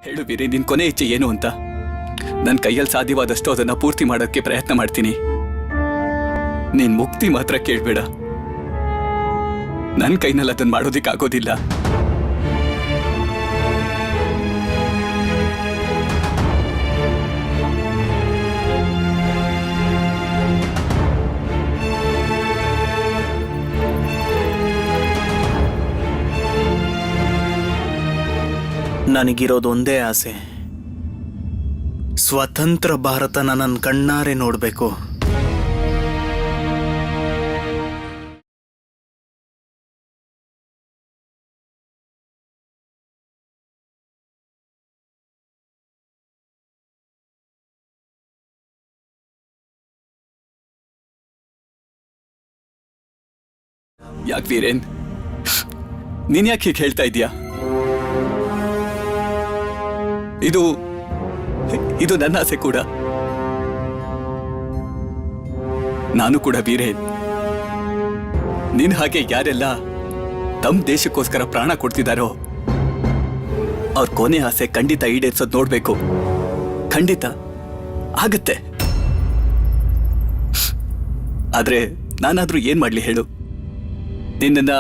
ಹೇಳು ವೀರೆ, ನಿನ್ ಕೊನೆ ಇಚ್ಛೆ ಏನು ಅಂತ? ನನ್ನ ಕೈಯಲ್ಲಿ ಸಾಧ್ಯವಾದಷ್ಟು ಅದನ್ನ ಪೂರ್ತಿ ಮಾಡೋಕ್ಕೆ ಪ್ರಯತ್ನ ಮಾಡ್ತೀನಿ. ನೀನ್ ಮುಕ್ತಿ ಮಾತ್ರ ಕೇಳ್ಬೇಡ. ನನ್ನ ಕೈನಲ್ಲಿ ಅದನ್ನ ಮಾಡೋದಿಕ್ಕಾಗೋದಿಲ್ಲ. ನನಗಿರೋದು ಒಂದೇ ಆಸೆ, ಸ್ವತಂತ್ರ ಭಾರತನ ನನ್ನ ಕಣ್ಣಾರೆ ನೋಡಬೇಕು. ಯಾಕೆ ವೀರೇನ್, ನೀನ್ ಯಾಕೆ ಹೀಗೆ ಹೇಳ್ತಾ ಇದೀಯಾ? ಇದು ನನ್ನ ಆಸೆ ಕೂಡ. ನಾನು ಕೂಡ ವೀರೇನ್, ನಿನ್ ಹಾಗೆ ಯಾರೆಲ್ಲ ತಮ್ಮ ದೇಶಕ್ಕೋಸ್ಕರ ಪ್ರಾಣ ಕೊಡ್ತಿದಾರೋ ಅವ್ರ ಕೊನೆ ಆಸೆ ಖಂಡಿತ ಈಡೇರ್ಸೋದ್ ನೋಡ್ಬೇಕು. ಖಂಡಿತ ಆಗತ್ತೆ. ಆದ್ರೆ ನಾನಾದ್ರೂ ಏನ್ ಮಾಡ್ಲಿ ಹೇಳು? ನಿನ್ನ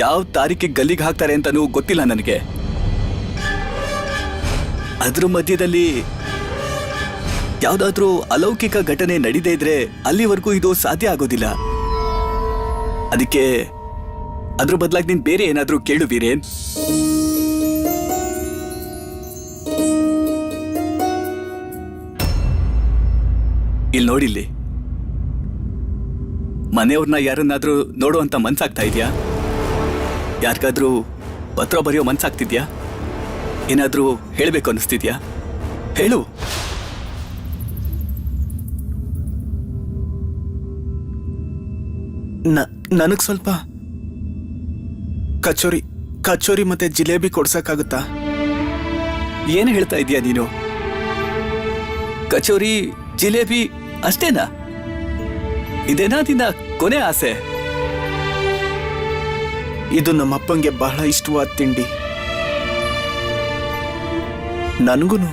ಯಾವ ತಾರೀಕಿಗೆ ಗಲ್ಲಿಗೆ ಹಾಕ್ತಾರೆ ಅಂತಾನೂ ಗೊತ್ತಿಲ್ಲ ನನಗೆ. ಅದ್ರ ಮಧ್ಯದಲ್ಲಿ ಯಾವ್ದಾದ್ರೂ ಅಲೌಕಿಕ ಘಟನೆ ನಡೀದೇ ಇದ್ರೆ ಅಲ್ಲಿವರೆಗೂ ಇದು ಸಾಧ್ಯ ಆಗೋದಿಲ್ಲ. ಅದಕ್ಕೆ ಅದ್ರ ಬದಲಾಗಿ ನೀನ್ ಬೇರೆ ಏನಾದ್ರೂ ಕೇಳು ವೀರೇನ್. ಇಲ್ಲಿ ನೋಡಿಲ್ಲಿ, ಮನೆಯವ್ರನ್ನ ಯಾರನ್ನಾದ್ರೂ ನೋಡುವಂತ ಮನ್ಸಾಗ್ತಾ ಇದೆಯಾ? ಯಾರಿಗಾದ್ರೂ ಪತ್ರ ಬರೆಯೋ ಮನ್ಸಾಗ್ತಿದ್ಯಾ? ಏನಾದ್ರೂ ಹೇಳ್ಬೇಕು ಅನಿಸ್ತಿದ್ಯಾ? ಹೇಳು. ನನಗ್ ಸ್ವಲ್ಪ ಕಚೋರಿ ಮತ್ತೆ ಜಿಲೇಬಿ ಕೊಡ್ಸಕ್ಕಾಗುತ್ತಾ? ಏನು ಹೇಳ್ತಾ ಇದೀಯ ನೀನು? ಕಚೋರಿ ಜಿಲೇಬಿ ಅಷ್ಟೇನಾ? ಇದೇನಾ ನಿನ್ನ ಕೊನೆ ಆಸೆ? ಇದು ನಮ್ಮಪ್ಪಂಗೆ ಬಹಳ ಇಷ್ಟವಾದ ತಿಂಡಿ. ನನಗೂನು.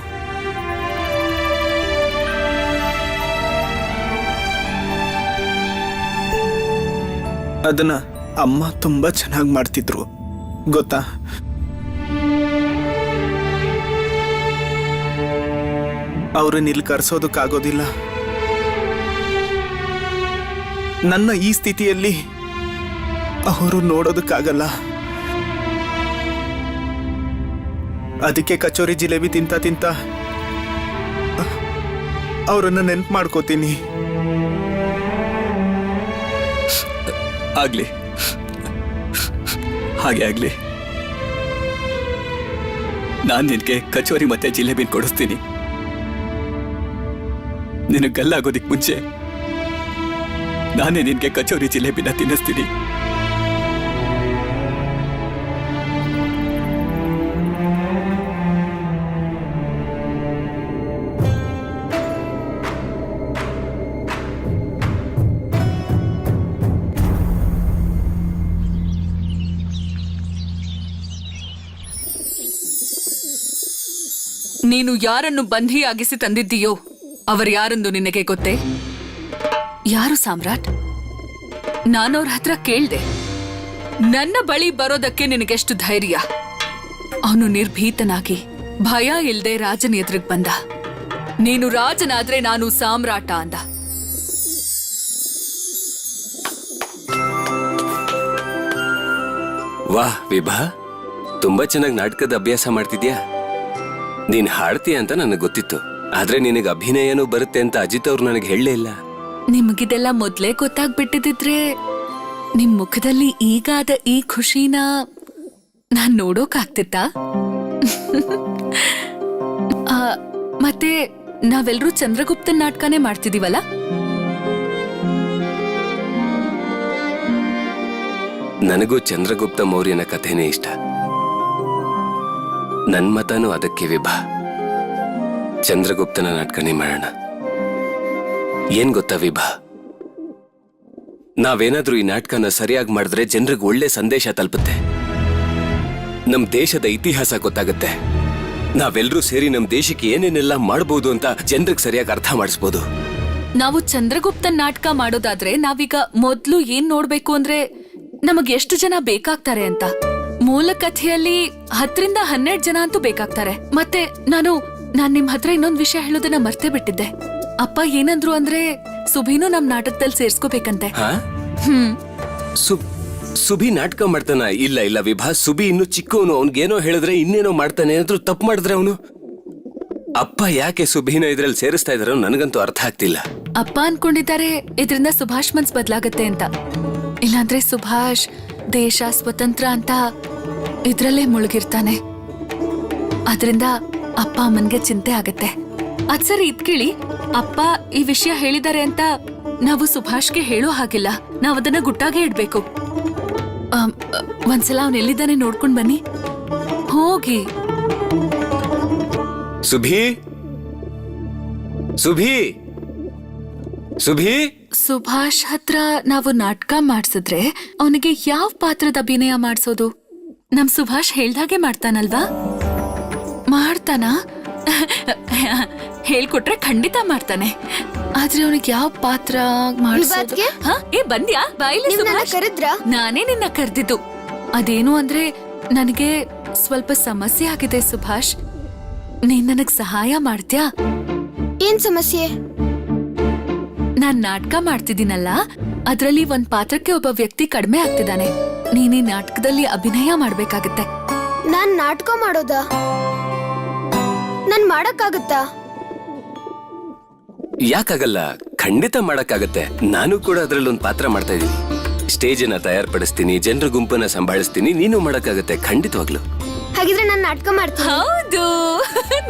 ಅದನ್ನ ಅಮ್ಮ ತುಂಬಾ ಚೆನ್ನಾಗಿ ಮಾಡ್ತಿದ್ರು ಗೊತ್ತಾ? ಅವ್ರನ್ನ ಇಲ್ಲಿ ಕರ್ಸೋದಕ್ಕಾಗೋದಿಲ್ಲ. ನನ್ನ ಈ ಸ್ಥಿತಿಯಲ್ಲಿ ಅವರು ನೋಡೋದಕ್ಕಾಗಲ್ಲ. ಅದಕ್ಕೆ ಕಚೋರಿ ಜಿಲೇಬಿ ತಿಂತ ಅವರನ್ನ ನೆನ್ಪು ಮಾಡ್ಕೋತೀನಿ. ಆಗ್ಲಿ, ಹಾಗೆ ಆಗ್ಲಿ. ನಾನ್ ನಿನ್ಗೆ ಕಚೋರಿ ಮತ್ತೆ ಜಿಲೇಬಿನ ಕೊಡಿಸ್ತೀನಿ. ನಿನಗೆ ಗಲ್ಲಾಗೋದಿಕ್ ಮುಂಚೆ ನಾನೇ ನಿನ್ಗೆ ಕಚೋರಿ ಜಿಲೇಬಿನ ತಿನ್ನಿಸ್ತೀನಿ. ನೀನು ಯಾರನ್ನು ಬಂಧಿಯಾಗಿಸಿ ತಂದಿದ್ದೀಯೋ ಅವರು ಯಾರೆಂದು ನಿನಗೆ ಗೊತ್ತೇ? ಯಾರು ಸಾಮ್ರಾಟ್? ನಾನವ್ರ ಹತ್ರ ಕೇಳ್ದೆ. ನನ್ನ ಬಳಿ ಬರೋದಕ್ಕೆ ನಿನಗೆಷ್ಟು ಧೈರ್ಯ? ಅವನು ನಿರ್ಭೀತನಾಗಿ ಭಯ ಇಲ್ದೆ ರಾಜನ ಎದುರಿಗೆ ಬಂದ. ನೀನು ರಾಜನಾದ್ರೆ ನಾನು ಸಾಮ್ರಾಟ ಅಂದ. ವಾಹ್ ವಿಭಾ, ತುಂಬಾ ಚೆನ್ನಾಗಿ ನಾಟಕದ ಅಭ್ಯಾಸ ಮಾಡ್ತಿದ್ಯಾ. ನೀನ್ ಹಾಡ್ತೀಯ ಅಂತ ನನಗೆ ಗೊತ್ತಿತ್ತು, ಆದ್ರೆ ನಿನಗೆ ಅಭಿನಯನೂ ಬರುತ್ತೆ ಅಂತ ಅಜಿತ್ ಅವ್ರು ನನಗೆ ಹೇಳಲೇ ಇಲ್ಲ. ನಿಮಗಿದೆಲ್ಲ ಮೊದ್ಲೇ ಗೊತ್ತಾಗ್ಬಿಟ್ಟಿದ್ರೆ ನಿಮ್ ಮುಖದಲ್ಲಿ ಈಗಾದ ಈ ಖುಷಿನ ನಾನ್ ನೋಡೋಕಾಗ್ತಿತ್ತಾ? ಮತ್ತೆ ನಾವೆಲ್ಲರೂ ಚಂದ್ರಗುಪ್ತನ್ ನಾಟಕನೇ ಮಾಡ್ತಿದೀವಲ್ಲ? ನನಗೂ ಚಂದ್ರಗುಪ್ತ ಮೌರ್ಯನ ಕಥೆನೇ ಇಷ್ಟ. ನನ್ ಮತನೂ ಅದಕ್ಕೆ ವಿಭಾ. ಚಂದ್ರಗುಪ್ತನ ನಾಟಕನೇ ಮಾಡೋಣ. ಏನ್ ಗೊತ್ತಾ ವಿಭಾ, ನಾವೇನಾದ್ರೂ ಈ ನಾಟಕನ ಸರಿಯಾಗಿ ಮಾಡಿದ್ರೆ ಜನರಿಗೆ ಒಳ್ಳೆ ಸಂದೇಶ ತಲುಪುತ್ತೆ. ನಮ್ ದೇಶದ ಇತಿಹಾಸ ಗೊತ್ತಾಗುತ್ತೆ. ನಾವೆಲ್ಲರೂ ಸೇರಿ ನಮ್ ದೇಶಕ್ಕೆ ಏನೇನೆಲ್ಲ ಮಾಡ್ಬೋದು ಅಂತ ಜನರಿಗೆ ಸರಿಯಾಗಿ ಅರ್ಥ ಮಾಡಿಸ್ಬೋದು. ನಾವು ಚಂದ್ರಗುಪ್ತನ್ ನಾಟಕ ಮಾಡೋದಾದ್ರೆ ನಾವೀಗ ಮೊದ್ಲು ಏನ್ ನೋಡ್ಬೇಕು ಅಂದ್ರೆ ನಮಗ್ ಎಷ್ಟು ಜನ ಬೇಕಾಗ್ತಾರೆ ಅಂತ. ಮೂಲ ಕಥೆಯಲ್ಲಿ 10ರಿಂದ 12 ಜನ ಅಂತೂ ಬೇಕಾಗ್ತಾರೆ. ಮತ್ತೆ ನಾನ್ ನಿಮ್ ಹತ್ರ ಇನ್ನೊಂದ್ ವಿಷಯ ಹೇಳೋದನ್ನ ಮರ್ತೇ ಬಿಟ್ಟಿದ್ದೆ. ಅಪ್ಪ ಏನಂದ್ರು ಅಂದ್ರೆ ಸುಭಿನೂ ನಮ್ ನಾಟಕದಲ್ಲಿ ಸೇರ್ಸ್ಕೋಬೇಕಂತೆ. ಹಾ? ಸುಬಿ ನಾಟಕ ಮಾಡ್ತಾನ? ಇಲ್ಲ ವಿಭಾ, ಸುಬಿ ಇನ್ನು ಚಿಕ್ಕವನು. ಅವ್ನ್ಗೇನೋ ಹೇಳಿದ್ರೆ ಇನ್ನೇನೋ ಮಾಡ್ತಾನೆ. ಏನಾದ್ರೂ ತಪ್ಪು ಮಾಡಿದ್ರೆ ಅವನು. ಅಪ್ಪ ಯಾಕೆ ಸುಭಿನ ಇದ್ರಲ್ಲಿ ಸೇರಿಸ್ತಾ ಇದಾರೋ ನನಗಂತೂ ಅರ್ಥ ಆಗ್ತಿಲ್ಲ. ಅಪ್ಪ ಅನ್ಕೊಂಡಿದ್ದಾರೆ ಇದರಿಂದ ಸುಭಾಷ್ ಮನ್ಸ್ ಬದ್ಲಾಗತ್ತೆ ಅಂತ. ಇಲ್ಲಾಂದ್ರೆ ಸುಭಾಷ್ ದೇಶ ಸ್ವತಂತ್ರ ಅಂತ ಇದ್ರಲ್ಲೇ ಮುಳುಗಿರ್ತಾನೆ. ಅದರಿಂದ ಅಪ್ಪ ಅಮ್ಮನ್ಗೆ ಚಿಂತೆ ಆಗತ್ತೆ. ಅದ್ ಸರಿ, ಇದ್ ಕೇಳಿ, ಅಪ್ಪ ಈ ವಿಷಯ ಹೇಳಿದ್ದಾರೆ ಅಂತ ನಾವು ಸುಭಾಷ್ಗೆ ಹೇಳೋ ಹಾಗಿಲ್ಲ. ನಾವ್ ಅದನ್ನ ಗುಟ್ಟಾಗೆ ಇಡ್ಬೇಕು. ಒಂದ್ಸಲ ಅವ್ನ್ ಎಲ್ಲಿದ್ದಾನೆ ನೋಡ್ಕೊಂಡ್ ಬನ್ನಿ. ಹೋಗಿ. ಸುಭಿ ಸುಭಿ ಸುಭಿ ಸುಭಾಷ್ ಹತ್ರ ನಾವು ನಾಟಕ ಮಾಡ್ಸಿದ್ರೆ ಅವನಿಗೆ ಯಾವ ಪಾತ್ರದ ಅಭಿನಯ ಮಾಡ್ಸೋದು? ನಮ್ ಸುಭಾಷ್ ಹೇಳ್ದಾಗೆ ಮಾಡ್ತಾನಲ್ವಾ? ಮಾಡ್ತಾನಾ? ಹೇಳ್ಕೊಟ್ರೆ ಖಂಡಿತ ಮಾಡ್ತಾನೆ. ಆದ್ರೆ ಅವನಿಗೆ ಯಾವ ಪಾತ್ರ ಮಾಡ್ಸೋದು? ಏ ಬಂದ್ಯಾ? ಬಾಯಿಲಿ ಸುಭಾಷ್. ನಾನೇ ನಿನ್ನ ಕರೆದಿದ್ದು. ಅದೇನು ಅಂದ್ರೆ ನನಗೆ ಸ್ವಲ್ಪ ಸಮಸ್ಯೆ ಆಗಿದೆ ಸುಭಾಷ್. ನೀನ್ ನನಗ್ ಸಹಾಯ ಮಾಡ್ತ್ಯಾ? ಏನ್ ಸಮಸ್ಯೆ? ನಾನ್ ನಾಟಕ ಮಾಡ್ತಿದ್ದೀನಲ್ಲ, ಅದ್ರಲ್ಲಿ ಒಂದ್ ಪಾತ್ರಕ್ಕೆ ಒಬ್ಬ ವ್ಯಕ್ತಿ ಕಡಿಮೆ ಆಗ್ತಿದ್ದಾನೆ. ನೀನ್ ಈ ನಾಟಕದಲ್ಲಿ ಅಭಿನಯ ಮಾಡ್ಬೇಕಾಗತ್ತೆ. ನಾನ್ ನಾಟಕ ಮಾಡೋದಾ? ನಾನ್ ಮಾಡಕ್ಕಾಗತ್ತಾ? ಯಾಕಾಗಲ್ಲ, ಖಂಡಿತ ಮಾಡಕ್ಕಾಗತ್ತೆ. ನಾನು ಕೂಡ ಅದ್ರಲ್ಲಿ ಒಂದು ಪಾತ್ರ ಮಾಡ್ತಾ ಇದ್ದೀನಿ. ಸ್ಟೇಜ್ ಅನ್ನ ತಯಾರ್ಪಡಿಸ್ತೀನಿ, ಜನರ ಗುಂಪನ್ನ ಸಂಭಾಳಿಸ್ತೀನಿ. ನೀನು ಮಾಡಕ್ಕಾಗತ್ತೆ ಖಂಡಿತವಾಗ್ಲು. ಹಾಗಿದ್ರೆ ನಾನ್ ನಾಟಕ ಮಾಡ್ತೀನಿ. ಹೌದು,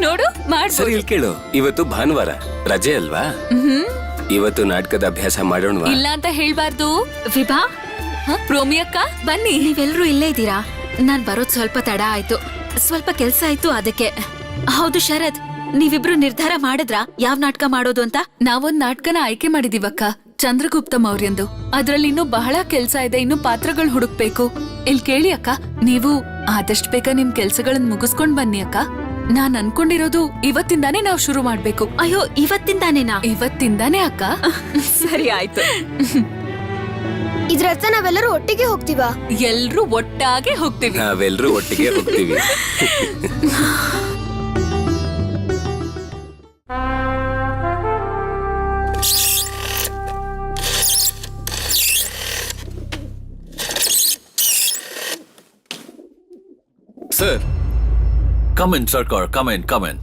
ನೋಡು ಮಾಡ್ಬೋದು. ಸರಿ, ಇಲ್ಲಿ ಕೇಳು. ಇವತ್ತು ಭಾನುವಾರ ರಜೆ ಅಲ್ವಾ? ಇವತ್ತು ನಾಟಕದ ಅಭ್ಯಾಸ ಮಾಡೋಣವಾ? ಇಲ್ಲ ಅಂತ ಹೇಳ್ಬಾರ್ದು. ವಿಭಾ, ಪ್ರೋಮಿ ಅಕ್ಕ ಬನ್ನಿ. ನೀವೆಲ್ಲರೂ ಇಲ್ಲೇ ಇದ್ದೀರಾ? ನಾನ್ ಬರೋದ್ ಸ್ವಲ್ಪ ತಡ ಆಯ್ತು, ಸ್ವಲ್ಪ ಕೆಲ್ಸ ಆಯ್ತು ಅದಕ್ಕೆ. ಹೌದು ಶರದ್, ನೀವಿಬ್ರು ನಿರ್ಧಾರ ಮಾಡಿದ್ರಾ ಯಾವ್ ನಾಟಕ ಮಾಡೋದು ಅಂತ? ನಾವೊಂದ್ ನಾಟಕನ ಆಯ್ಕೆ ಮಾಡಿದೀವಕ್ಕ, ಚಂದ್ರಗುಪ್ತ ಮೌರ್ಯಂದು. ಅದ್ರಲ್ಲಿ ಇನ್ನೂ ಬಹಳ ಕೆಲ್ಸ ಇದೆ, ಇನ್ನು ಪಾತ್ರಗಳು ಹುಡುಕ್ಬೇಕು. ಇಲ್ ಕೇಳಿ ಅಕ್ಕ, ನೀವು ಆದಷ್ಟು ಬೇಗ ನಿಮ್ ಕೆಲ್ಸಗಳನ್ನ ಮುಗಿಸ್ಕೊಂಡ್ ಬನ್ನಿ ಅಕ್ಕ. ನಾನ್ ಅನ್ಕೊಂಡಿರೋದು ಇವತ್ತಿಂದಾನೇ ನಾವ್ ಶುರು ಮಾಡ್ಬೇಕು. ಅಯ್ಯೋ, ಇವತ್ತಿಂದಾನೇನಾ? ಇವತ್ತಿಂದಾನೇ ಅಕ್ಕ. ಸರಿ ಆಯ್ತು. ಇದ್ರರ್ಥ ನಾವೆಲ್ಲರೂ ಒಟ್ಟಿಗೆ ಹೋಗ್ತೀವಾ? ಎಲ್ರೂ ಒಟ್ಟಾಗೆ ಹೋಗ್ತೀವಿ. ನಾವೆಲ್ಲರೂ ಒಟ್ಟಿಗೆ ಹೋಗ್ತೀವಿ. Sir, Come in, Sarkar. Come in, come in.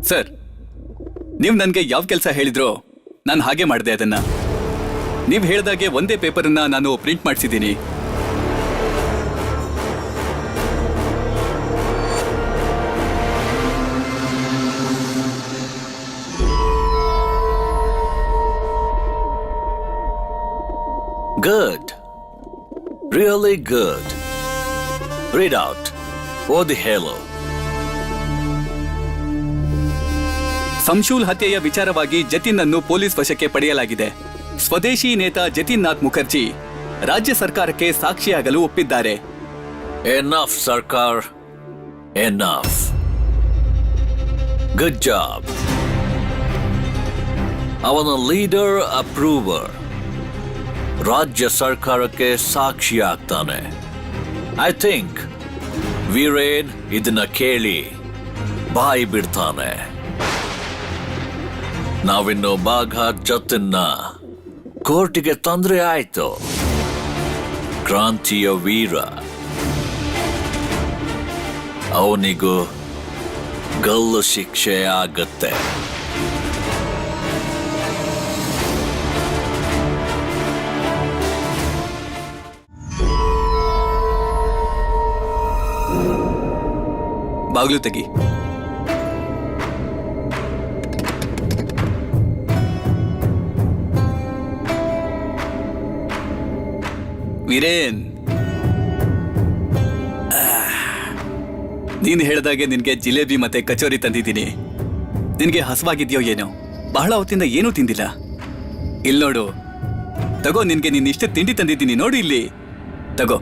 Sir, ನೀವು ನನಗೆ ಯಾವ ಕೆಲಸ ಹೇಳಿದ್ರೋ ನಾನು ಹಾಗೆ ಮಾಡಿದೆ ಅದನ್ನ. ನೀವು ಹೇಳ್ದಾಗೆ ಒಂದೇ ಪೇಪರನ್ನ ನಾನು print ಮಾಡಿಸಿದ್ದೀನಿ. Good. Really good. Read out. ಓದಿ ಹೇಳು. ಸಂಶೂಲ್ ಹತ್ಯೆಯ ವಿಚಾರವಾಗಿ ಜತಿನ್ ಅನ್ನು ಪೊಲೀಸ್ ವಶಕ್ಕೆ ಪಡೆಯಲಾಗಿದೆ. ಸ್ವದೇಶಿ ನೇತ ಜತಿನ್ ನಾಥ್ ಮುಖರ್ಜಿ ರಾಜ್ಯ ಸರ್ಕಾರಕ್ಕೆ ಸಾಕ್ಷಿಯಾಗಲು ಒಪ್ಪಿದ್ದಾರೆ. Enough, Sarkar. Enough. Good job. ಅವನ ಲೀಡರ್ ಅಪ್ರೂವರ್ ರಾಜ್ಯ ಸರ್ಕಾರಕ್ಕೆ ಸಾಕ್ಷಿ ಆಗ್ತಾನೆ. ಐ ಥಿಂಕ್ ವೀರೇನ್ ಇದನ್ನ ಕೇಳಿ ಬಾಯಿ ಬಿಡ್ತಾನೆ. ನಾವಿನ್ನು ಬಾಘ ಜತಿನ್ನ ಕೋರ್ಟಿಗೆ ತೊಂದರೆ ಆಯ್ತು. ಕ್ರಾಂತಿಯ ವೀರ, ಅವನಿಗೂ ಗಲ್ಲು ಶಿಕ್ಷೆ ಆಗತ್ತೆ. ಬಾಗ್ಲು ತೆಗಿ. ವೀರೇನ್, ನೀನು ಹೇಳ್ದಾಗೆ ನಿನ್ಗೆ ಜಿಲೇಬಿ ಮತ್ತೆ ಕಚೋರಿ ತಂದಿದ್ದೀನಿ. ನಿನ್ಗೆ ಹಸುವಾಗಿದ್ಯೋ ಏನೋ, ಬಹಳ ಹೊತ್ತಿಂದ ಏನೂ ತಿಂದಿಲ್ಲ. ಇಲ್ಲಿ ನೋಡು, ತಗೋ, ನಿನ್ಗೆ ನಿನ್ನ ಇಷ್ಟ ತಿಂಡಿ ತಂದಿದ್ದೀನಿ, ನೋಡು ಇಲ್ಲಿ, ತಗೋ.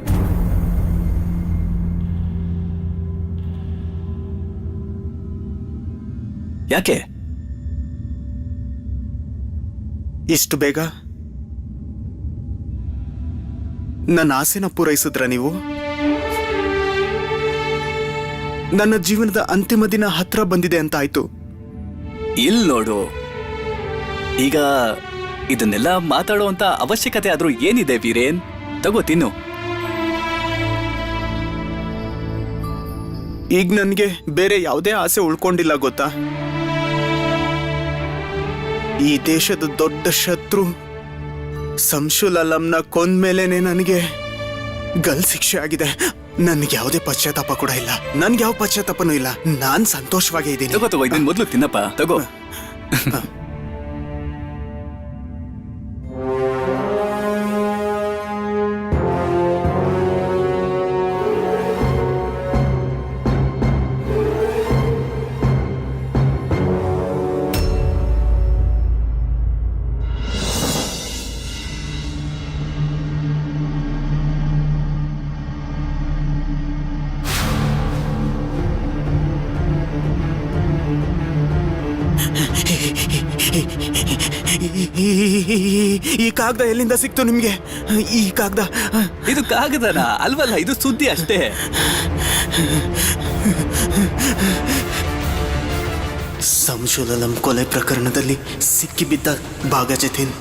ಯಾಕೆ? ಇಷ್ಟು ಬೇಗ ನನ್ನ ಆಸೆನ ಪೂರೈಸಿದ್ರ ನೀವು? ನನ್ನ ಜೀವನದ ಅಂತಿಮ ದಿನ ಹತ್ರ ಬಂದಿದೆ ಅಂತ ಆಯ್ತು. ಇಲ್ ನೋಡು, ಈಗ ಇದನ್ನೆಲ್ಲ ಮಾತಾಡುವಂತ ಅವಶ್ಯಕತೆ ಆದ್ರೂ ಏನಿದೆ ವೀರೇನ್? ತಗೋ ತಿನ್ನು. ಈಗ ನನ್ಗೆ ಬೇರೆ ಯಾವುದೇ ಆಸೆ ಉಳ್ಕೊಂಡಿಲ್ಲ ಗೊತ್ತಾ? ಈ ದೇಶದ ದೊಡ್ಡ ಶತ್ರು ಸಂಶುಲ್ ಅಲಂನ ಕೊಂದ್ಮೇಲೆನೆ ನನಗೆ ಗಲ್ ಶಿಕ್ಷೆ ಆಗಿದೆ. ನನ್ಗೆ ಯಾವುದೇ ಪಶ್ಚಾತ್ತಾಪ ಕೂಡ ಇಲ್ಲ. ನನ್ಗೆ ಯಾವ ಪಶ್ಚಾತ್ತಾಪನೂ ಇಲ್ಲ. ನಾನ್ ಸಂತೋಷವಾಗೇ ಇದ್ದೀನಿ. ತಗೋ ತಗೋ, ಇದನ್ ಮೊದ್ಲು ತಿನ್ನಪ್ಪ, ತಗೋ. ಈ ಕಾಗದ ಎಲ್ಲಿಂದ ಸಿಕ್ತು ನಿಮ್ಗೆ? ಈ ಕಾಗದ ಇದು ಕಾಗದನ ಅಲ್ವಲ್ಲ, ಇದು ಸುದ್ದಿ ಅಷ್ಟೇ. ಸಂಶುಲ್ ಅಲಂ ಕೊಲೆ ಪ್ರಕರಣದಲ್ಲಿ ಸಿಕ್ಕಿಬಿದ್ದ ಬಾಘಾ ಜತೀನ್,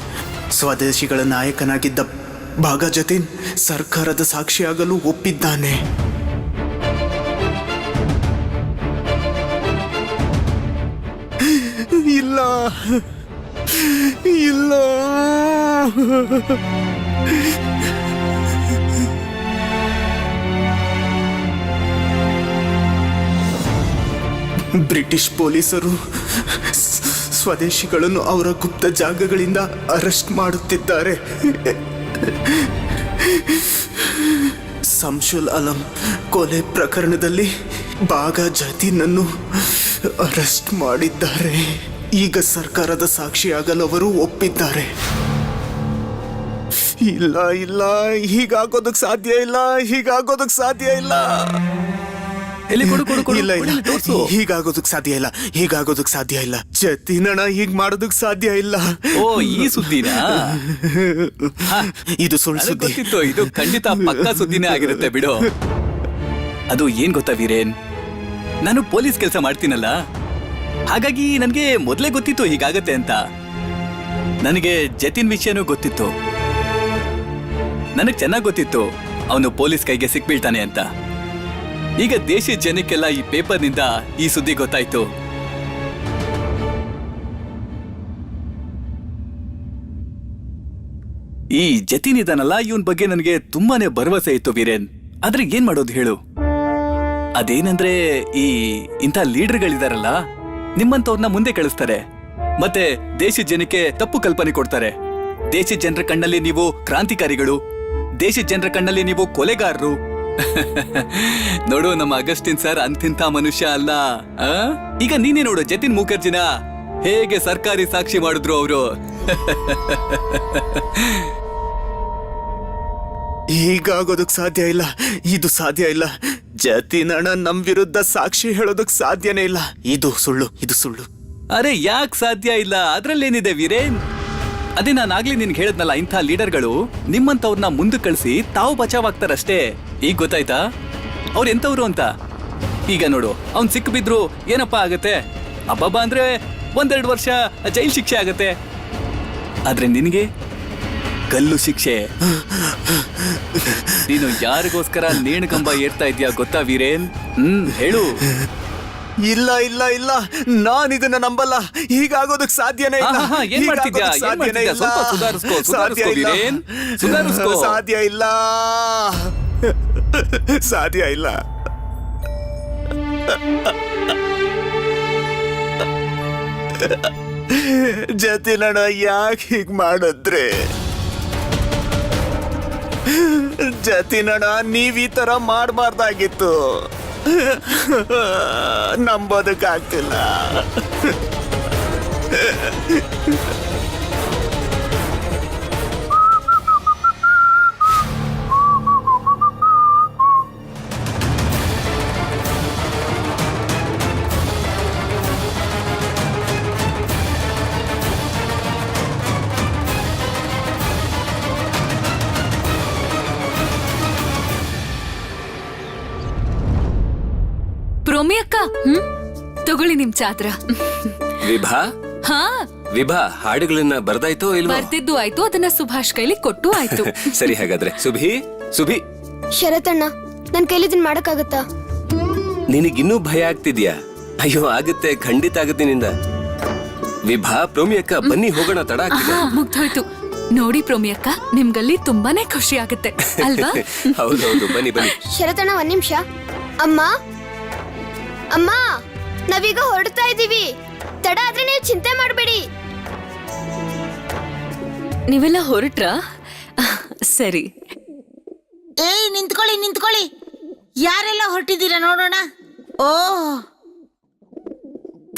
ಸ್ವದೇಶಿಗಳ ನಾಯಕನಾಗಿದ್ದ ಬಾಘಾ ಜತೀನ್ ಸರ್ಕಾರದ ಸಾಕ್ಷಿಯಾಗಲು ಒಪ್ಪಿದ್ದಾನೆ. ಇಲ್ಲ ಇಲ್ಲ, ಬ್ರಿಟಿಷ್ ಪೊಲೀಸರು ಸ್ವದೇಶಿಗಳನ್ನು ಅವರ ಗುಪ್ತ ಜಾಗಗಳಿಂದ ಅರೆಸ್ಟ್ ಮಾಡುತ್ತಿದ್ದಾರೆ. ಸಂಶುಲ್ ಅಲಂ ಕೊಲೆ ಪ್ರಕರಣದಲ್ಲಿ ಬಾಘಾ ಜತೀನನ್ನು ಅರೆಸ್ಟ್ ಮಾಡಿದ್ದಾರೆ. ಈಗ ಸರ್ಕಾರದ ಸಾಕ್ಷಿಯಾಗಲು ಅವರು ಒಪ್ಪಿದ್ದಾರೆ. ಇಲ್ಲ ಇಲ್ಲ, ಹೀಗಾಗೋದಕ್ಕೆ ಸಾಧ್ಯ ಇಲ್ಲ, ಹೀಗಾಗೋದಕ್ಕೆ ಸಾಧ್ಯ ಇಲ್ಲ. ಎಲ್ಲಿ ಕೊಡು ಕೊಡು ಕೊಡು, ಇಲ್ಲ ಇಲ್ಲ, ತೋರ್ಸು. ಹೀಗಾಗೋದಕ್ಕೆ ಸಾಧ್ಯ ಇಲ್ಲ, ಹೀಗಾಗೋದಕ್ಕೆ ಸಾಧ್ಯ ಇಲ್ಲ. ಜತೀನಣ್ಣ ಹೀಗ್ ಮಾಡೋದಕ್ಕೆ ಸಾಧ್ಯ ಇಲ್ಲ. ಓ, ಈ ಸುದ್ದಿನಾ? ಇದು ಸುಳ್ಳು ನನಗ್ ಸುದ್ದಿ. ಗೊತ್ತಿತ್ತು, ಇದು ಖಂಡಿತ ಪಕ್ಕಾ ಸುದ್ದಿನೇ ಆಗಿರುತ್ತೆ ಬಿಡು. ಅದು ಏನ್ ಗೊತ್ತಾ ವೀರೇನ್, ನಾನು ಪೊಲೀಸ್ ಕೆಲಸ ಮಾಡ್ತೀನಲ್ಲ, ಹಾಗಾಗಿ ನನಗೆ ಮೊದಲೇ ಗೊತ್ತಿತ್ತು ಹೀಗಾಗತ್ತೆ ಅಂತ. ನನಗೆ ಜತಿನ್ ವಿಷಯನೂ ಗೊತ್ತಿತ್ತು. ನನಗೆ ಚೆನ್ನಾಗಿ ಗೊತ್ತಿತ್ತು ಅವನು ಪೊಲೀಸ್ ಕೈಗೆ ಸಿಕ್ಬೀಳ್ತಾನೆ ಅಂತ. ಈಗ ದೇಶದ ಜನಕ್ಕೆಲ್ಲ ಈ ಪೇಪರ್ನಿಂದ ಈ ಸುದ್ದಿ ಗೊತ್ತಾಯ್ತು. ಈ ಜತಿನ್ ಇದಾನಲ್ಲ, ಇವನ್ ಬಗ್ಗೆ ನನಗೆ ತುಂಬಾನೇ ಭರವಸೆ ಇತ್ತು ವೀರೇನ್. ಆದ್ರೆ ಏನ್ ಮಾಡೋದು ಹೇಳು? ಅದೇನಂದ್ರೆ ಇಂಥ ಲೀಡರ್ಗಳಿದಾರಲ್ಲ, ನಿಮ್ಮಂತವ್ರನ್ನ ಮುಂದೆ ಕಳಿಸ್ತಾರೆ, ಮತ್ತೆ ದೇಶದ ಜನಕ್ಕೆ ತಪ್ಪು ಕಲ್ಪನೆ ಕೊಡ್ತಾರೆ. ದೇಶದ ಜನರ ಕಣ್ಣಲ್ಲಿ ನೀವು ಕ್ರಾಂತಿಕಾರಿಗಳು, ದೇಶದ ಜನರ ಕಣ್ಣಲ್ಲಿ ನೀವು ಕೊಲೆಗಾರರು. ನೋಡು, ನಮ್ಮ ಅಗಸ್ಟಿನ್ ಸರ್ ಅಂತಿಂತ ಮನುಷ್ಯ ಅಲ್ಲ. ಈಗ ನೀನೇ ನೋಡು, ಜತಿನ್ ಮುಖರ್ಜಿನ ಹೇಗೆ ಸರ್ಕಾರಿ ಸಾಕ್ಷಿ ಮಾಡಿದ್ರು ಅವರು. ಹೀಗಾಗೋದಕ್ಕೆ ಸಾಧ್ಯ ಇಲ್ಲ, ಇದು ಸಾಧ್ಯ ಇಲ್ಲ. ಜತೀನಣ್ಣ ನಮ್ ವಿರುದ್ಧ ಸಾಕ್ಷಿ ಹೇಳೋದಕ್ ಸಾಧ್ಯನೇ ಇಲ್ಲ. ಇದು ಸುಳ್ಳು, ಇದು ಸುಳ್ಳು. ಅರೆ ಯಾಕೆ ಸಾಧ್ಯ ಇಲ್ಲ? ಅದ್ರಲ್ಲೇನಿದೆ ವೀರೇನ್? ಅದೇ ನಾನಾಗ್ಲಿ ನಿನ್ಗೆ ಹೇಳದ್ನಲ್ಲ, ಇಂಥ ಲೀಡರ್ಗಳು ನಿಮ್ಮಂತವ್ರನ್ನ ಮುಂದೆ ಕಳಿಸಿ ತಾವು ಬಚಾವಾಗ್ತಾರಷ್ಟೇ. ಈಗ ಗೊತ್ತಾಯ್ತಾ ಅವ್ರು ಎಂತವ್ರು ಅಂತ? ಈಗ ನೋಡು, ಅವ್ನ್ ಸಿಕ್ಕ ಬಿದ್ರು ಏನಪ್ಪ ಆಗತ್ತೆ? ಅಬ್ಬಬ್ಬ ಅಂದ್ರೆ 1-2 ವರ್ಷ ಜೈಲ್ ಶಿಕ್ಷೆ ಆಗತ್ತೆ. ಆದ್ರೆ ನಿನಗೆ ಗಲ್ಲು ಶಿಕ್ಷೆ. ನೀನು ಯಾರಿಗೋಸ್ಕರ ನೇಣುಗಂಬ ಏರ್ತಾ ಇದೀಯಾ ಗೊತ್ತಾ ವೀರೇನ್? ಹೇಳು. ಇಲ್ಲ ಇಲ್ಲ ಇಲ್ಲ, ನಾನು ಇದನ್ನ ನಂಬಲ್ಲ. ಹೀಗಾಗೋದಕ್ ಸಾಧ್ಯನೇ ಇಲ್ಲ. ಏನ್ ಮಾಡ್ತಿದ್ಯಾ? ಸಾಧ್ಯನೇ ಇಲ್ಲ. ಸ್ವಲ್ಪ ಸುಧಾರಿಸ್ಕೋ, ಸಾಧ್ಯ ಇಲ್ಲ. ವೀರೇನ್, ಸುಧಾರಿಸ್ಕೋ. ಸಾಧ್ಯ ಇಲ್ಲ, ಸಾಧ್ಯ ಇಲ್ಲ. ಜತೀನಣ್ಣ ಯಾಕೆ ಹೀಗ್ ಮಾಡಿದ್ರೆ? ಜತೀನಣ್ಣ, ನೀವ್ ಈ ತರ ಮಾಡಬಾರ್ದಾಗಿತ್ತು. ನಂಬೋದಕ್ಕಾಗ್ತಿಲ್ಲ. ತಗೊಳ್ಳಿ ನಿಮ್ ಚಾತ್ರ. ವಿಭಾ ಹಾ, ವಿಭಾ ಹಾಡುಗಳನ್ನ ಬರ್ದಾಯ್ತೋ ಇಲ್ವಾ? ಬರ್ದಿದ್ದು ಆಯ್ತು, ಅದನ್ನ ಸುಭಾಷ್ ಕೈಲಿ ಕೊಟ್ಟು ಆಯ್ತು. ಸರಿ, ಹಾಗಾದ್ರೆ ಸುಭಿ ಶರತಣ್ಣ, ನನ್ ಕೈಲಿ ಇದನ್ ಮಾಡಕ್ಕಾಗತ್ತಾ? ನಿನಗಿನ್ನೂ ಭಯ ಆಗ್ತಿದ್ಯಾ? ಅಯ್ಯೋ, ಆಗುತ್ತೆ, ಖಂಡಿತ ಆಗುತ್ತೆ ನಿಂದ. ವಿಭಾ, ಪ್ರೋಮಿ ಅಕ್ಕ, ಬನ್ನಿ ಹೋಗೋಣ, ತಡ ಆಗ್ತಿದೆ. ಮುಗ್ದೋಯ್ತು. ನೋಡಿ ಪ್ರೋಮಿ ಅಕ್ಕ, ನಿಮ್ಗಲ್ಲಿ ತುಂಬಾನೇ ಖುಷಿ ಆಗುತ್ತೆ ಅಲ್ವಾ? ಹೌದೌದು, ಬನ್ನಿ ಬನ್ನಿ. ಶರತಣ್ಣ, ಒಂದ್ ನಿಮಿಷ. ಅಮ್ಮ ಅಮ್ಮ, ನಾವೀಗ ಹೊರಡ್ತಾ ಇದೀವಿ. ತಡ ಆದ್ರೆ ನೀವು ಚಿಂತೆ ಮಾಡಬೇಡಿ. ನೀವೆಲ್ಲ ಹೊರಟ್ರಾ? ಸರಿ. ಏಯ್, ನಿಂತ್ಕೊಳ್ಳಿ. ಯಾರೆಲ್ಲ ಹೊರಟಿದ್ದೀರಾ ನೋಡೋಣ. ಓ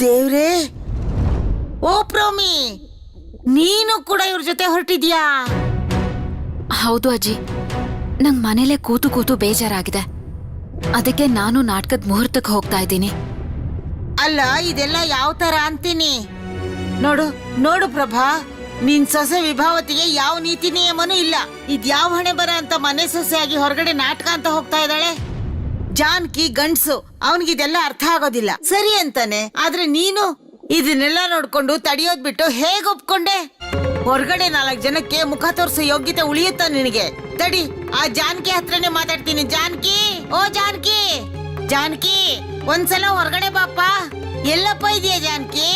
ದೇವ್ರೇ, ಓ ಪ್ರೋಮಿ, ನೀನು ಕೂಡ ಇವ್ರ ಜೊತೆ ಹೊರಟಿದ್ಯಾ? ಹೌದು ಅಜ್ಜಿ, ನಂಗ್ ಮನೇಲೆ ಕೂತು ಬೇಜಾರಾಗಿದೆ. ಅದಕ್ಕೆ ನಾನು ನಾಟಕದ ಮುಹೂರ್ತಕ್ಕೆ ಹೋಗ್ತಾ ಇದ್ದೀನಿ. ಅಲ್ಲ, ಇದೆಲ್ಲ ಯಾವ ತರ ಅಂತೀನಿ. ನೋಡು ಪ್ರಭಾ, ನಿನ್ ಸೊಸೆ ವಿಭಾವತಿಗೆ ಯಾವ ನೀತಿ ನಿಯಮನೂ ಇಲ್ಲ. ಇದ್ಯಾವ ಹಣೆ ಬರ ಅಂತ ಮನೆ ಸೊಸೆಯಾಗಿ ಹೊರಗಡೆ ನಾಟಕ ಅಂತ ಹೋಗ್ತಾ ಇದ್ದಾಳೆ. ಜಾನ್ಕಿ ಗಂಡ್ಸು, ಅವನಿಗಿದೆಲ್ಲ ಅರ್ಥ ಆಗೋದಿಲ್ಲ. ಸರಿ ಅಂತಾನೆ, ಆದ್ರೆ ನೀನು ಇದನ್ನೆಲ್ಲ ನೋಡ್ಕೊಂಡು ತಡಿಯೋದ್ ಬಿಟ್ಟು ಹೇಗ್ ಒಪ್ಕೊಂಡೆ? ಹೊರಗಡೆ 4 ಜನಕ್ಕೆ ಮುಖ ತೋರ್ಸೋ ಯೋಗ್ಯತೆ ಉಳಿಯುತ್ತ ನಿನಗೆ? ತಡಿ, ಆ ಜಾನ್ಕಿ ಹತ್ರನೇ ಮಾತಾಡ್ತೀನಿ. ಜಾನ್ಕಿ, ಓ ಜಾನ್ಕಿ, ಒಂದ್ಸಲ ಹೊರಗಡೆ ಬಾಪ. ಎಲ್ಲಪ್ಪ ಇದೆಯಾ ಜಾನ್ಕಿ?